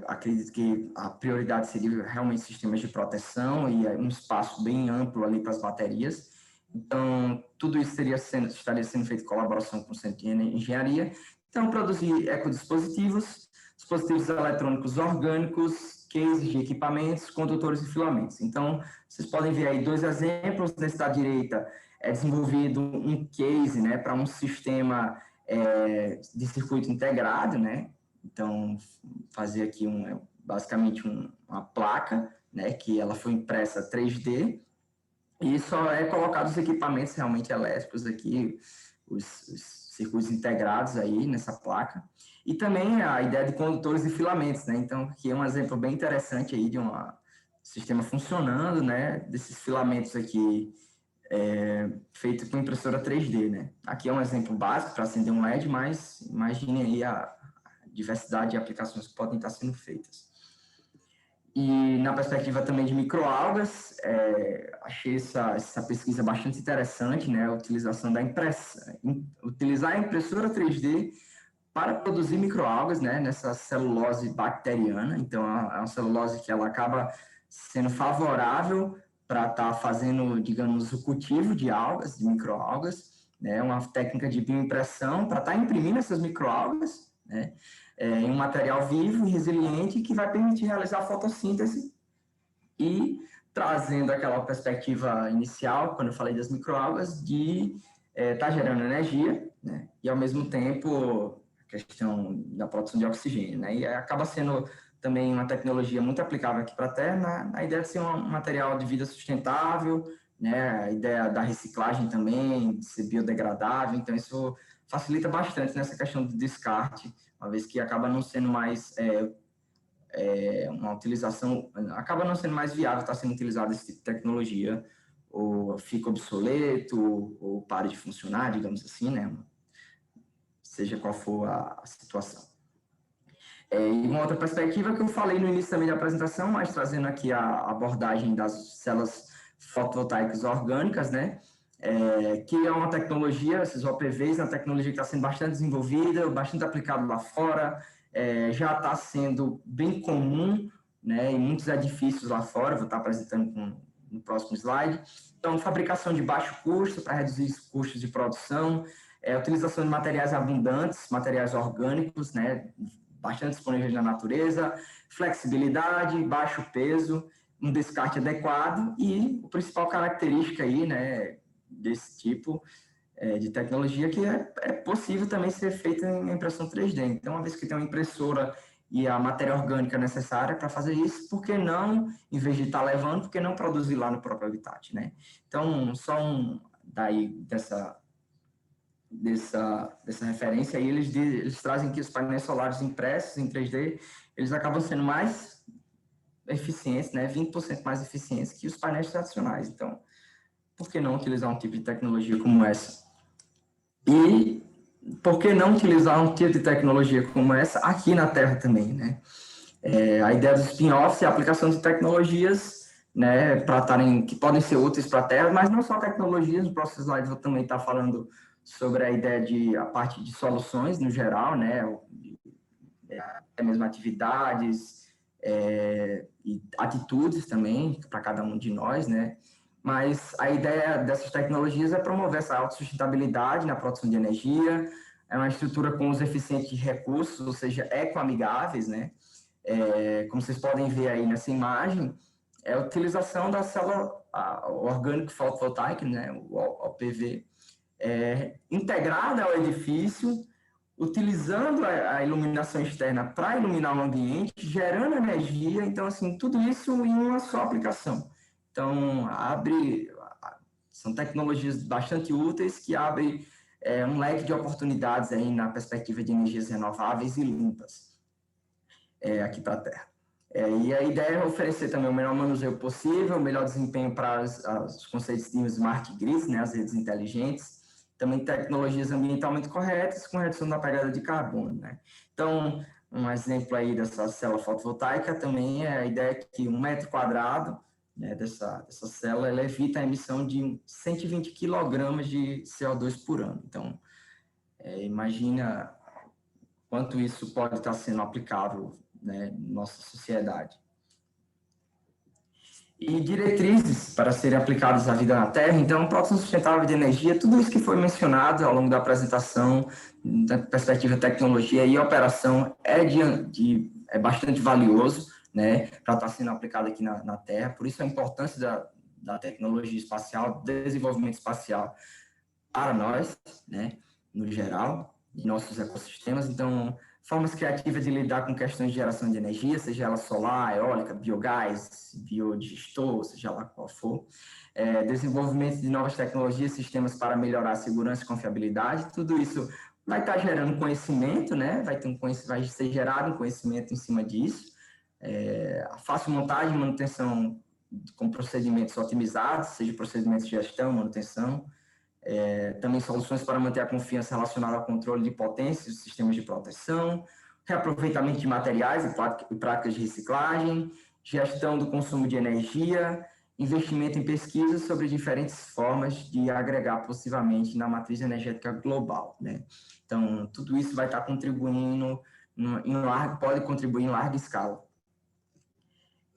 Acredito que a prioridade seria realmente sistemas de proteção e um espaço bem amplo ali para as baterias. Então, tudo isso estaria sendo feito em colaboração com o Centro de Engenharia. Então, produzir ecodispositivos, dispositivos eletrônicos orgânicos, cases de equipamentos, condutores e filamentos. Então, vocês podem ver aí 2 exemplos. Nesse da direita é desenvolvido um case, né, para um sistema de circuito integrado, né? Então, fazer aqui basicamente uma placa, né, que ela foi impressa 3D, e só colocado os equipamentos realmente elétricos aqui, os circuitos integrados aí nessa placa. E também a ideia de condutores e filamentos, né? Então, aqui é um exemplo bem interessante aí de um sistema funcionando, né? Desses filamentos aqui feito com impressora 3D, né? Aqui é um exemplo básico para acender um LED, mas imagine aí a diversidade de aplicações que podem estar sendo feitas. E na perspectiva também de microalgas, achei essa pesquisa bastante interessante, né? A utilização da utilizar a impressora 3D para produzir microalgas, né? Nessa celulose bacteriana. Então, é uma celulose que ela acaba sendo favorável para estar fazendo, digamos, o cultivo de algas, de microalgas, né? Uma técnica de bioimpressão para estar imprimindo essas microalgas, né? Em um material vivo e resiliente que vai permitir realizar a fotossíntese e trazendo aquela perspectiva inicial, quando eu falei das microalgas, de estar gerando energia, né? E ao mesmo tempo a questão da produção de oxigênio, né? E acaba sendo também uma tecnologia muito aplicável aqui para a Terra, na ideia de ser um material de vida sustentável, né? A ideia da reciclagem também, de ser biodegradável, então isso facilita bastante nessa questão do descarte, uma vez que acaba não sendo mais uma utilização, acaba não sendo mais viável estar sendo utilizado esse tipo de tecnologia, ou fica obsoleto, ou para de funcionar, digamos assim, né? Seja qual for a situação. E uma outra perspectiva que eu falei no início também da apresentação, mas trazendo aqui a abordagem das células fotovoltaicas orgânicas, né? Que é uma tecnologia, esses OPVs, é uma tecnologia que está sendo bastante desenvolvida, bastante aplicada lá fora, já está sendo bem comum, né, em muitos edifícios lá fora, vou estar apresentando no próximo slide. Então, fabricação de baixo custo para reduzir os custos de produção, utilização de materiais abundantes, materiais orgânicos, né, bastante disponíveis na natureza, flexibilidade, baixo peso, um descarte adequado e a principal característica aí, né, desse tipo de tecnologia que é possível também ser feita em impressão 3D. Então, uma vez que tem uma impressora e a matéria orgânica necessária para fazer isso, por que não, em vez de estar levando, por que não produzir lá no próprio habitat, né? Então, só dessa referência aí, eles trazem que os painéis solares impressos em 3D, eles acabam sendo mais eficientes, né? 20% mais eficientes que os painéis tradicionais. Então, por que não utilizar um tipo de tecnologia como essa? E por que não utilizar um tipo de tecnologia como essa aqui na Terra também, né? A ideia dos spin-offs é a aplicação de tecnologias, né, que podem ser úteis para a Terra, mas não só tecnologias, no próximo slide vou também estar falando sobre a ideia a parte de soluções no geral, né, até mesmo atividades e atitudes também para cada um de nós, né, mas a ideia dessas tecnologias é promover essa autossustentabilidade na produção de energia, é uma estrutura com uso eficiente de recursos, ou seja, ecoamigáveis, né, como vocês podem ver aí nessa imagem, é a utilização da célula orgânico fotovoltaica, né, o OPV, integrada ao edifício, utilizando a iluminação externa para iluminar o ambiente, gerando energia. Então, assim, tudo isso em uma só aplicação. Então, são tecnologias bastante úteis que abrem um leque de oportunidades aí na perspectiva de energias renováveis e limpas aqui para a Terra. E a ideia é oferecer também o melhor manuseio possível, o melhor desempenho para os conceitos de smart grids, né, as redes inteligentes, também tecnologias ambientalmente corretas com redução da pegada de carbono, né. Então, um exemplo aí dessa célula fotovoltaica também é a ideia que 1 metro quadrado, né, dessa célula, ela evita a emissão de 120 quilogramas de CO2 por ano. Então, imagina quanto isso pode estar sendo aplicável, né, em nossa sociedade. E diretrizes para serem aplicadas à vida na Terra, então, produção sustentável de energia, tudo isso que foi mencionado ao longo da apresentação, da perspectiva de tecnologia e operação, é bastante valioso, né, para estar sendo aplicado aqui na Terra, por isso a importância da tecnologia espacial, do desenvolvimento espacial para nós, né, no geral, em nossos ecossistemas. Então, formas criativas de lidar com questões de geração de energia, seja ela solar, eólica, biogás, biodigestor, seja lá qual for. Desenvolvimento de novas tecnologias, sistemas para melhorar a segurança e confiabilidade, tudo isso vai estar gerando conhecimento, né? Vai ser gerado um conhecimento em cima disso. A fácil montagem e manutenção com procedimentos otimizados, seja procedimentos de gestão, manutenção, também soluções para manter a confiança relacionada ao controle de potência dos sistemas de proteção, reaproveitamento de materiais e práticas de reciclagem, gestão do consumo de energia, investimento em pesquisas sobre diferentes formas de agregar positivamente na matriz energética global, né? Então, tudo isso vai estar contribuindo, pode contribuir em larga escala.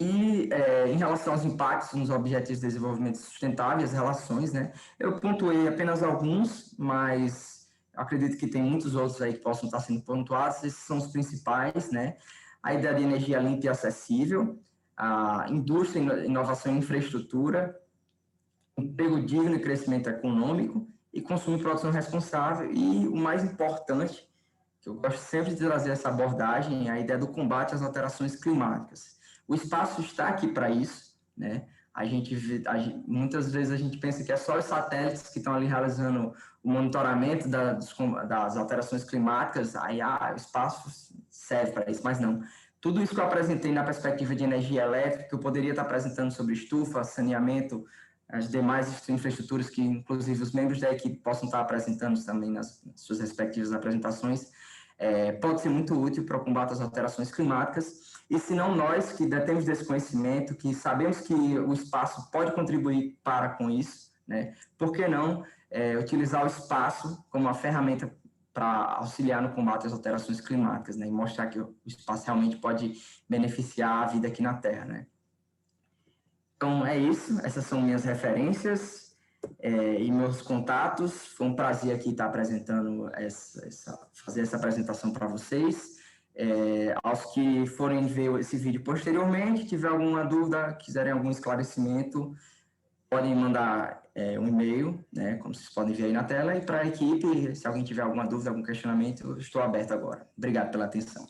E em relação aos impactos nos Objetivos de Desenvolvimento Sustentável, as relações, né? Eu pontuei apenas alguns, mas acredito que tem muitos outros aí que possam estar sendo pontuados. Esses são os principais, né? A ideia de energia limpa e acessível, a indústria, inovação e infraestrutura, emprego digno e crescimento econômico, e consumo e produção responsável. E o mais importante, que eu gosto sempre de trazer essa abordagem, é a ideia do combate às alterações climáticas. O espaço está aqui para isso, né? Muitas vezes a gente pensa que é só os satélites que estão ali realizando o monitoramento das alterações climáticas, o espaço serve para isso, mas não. Tudo isso que eu apresentei na perspectiva de energia elétrica, que eu poderia estar apresentando sobre estufa, saneamento, as demais infraestruturas que, inclusive, os membros da equipe possam estar apresentando também nas suas respectivas apresentações, pode ser muito útil para o combate às alterações climáticas. E se não nós, que detemos desse conhecimento, que sabemos que o espaço pode contribuir com isso, né? Por que não utilizar o espaço como uma ferramenta para auxiliar no combate às alterações climáticas, né? E mostrar que o espaço realmente pode beneficiar a vida aqui na Terra, né? Então, é isso. Essas são minhas referências e meus contatos. Foi um prazer aqui estar apresentando fazer essa apresentação para vocês. Aos que forem ver esse vídeo posteriormente, tiver alguma dúvida, quiserem algum esclarecimento, podem mandar um e-mail, né, como vocês podem ver aí na tela, e para a equipe, se alguém tiver alguma dúvida, algum questionamento, eu estou aberto agora. Obrigado pela atenção.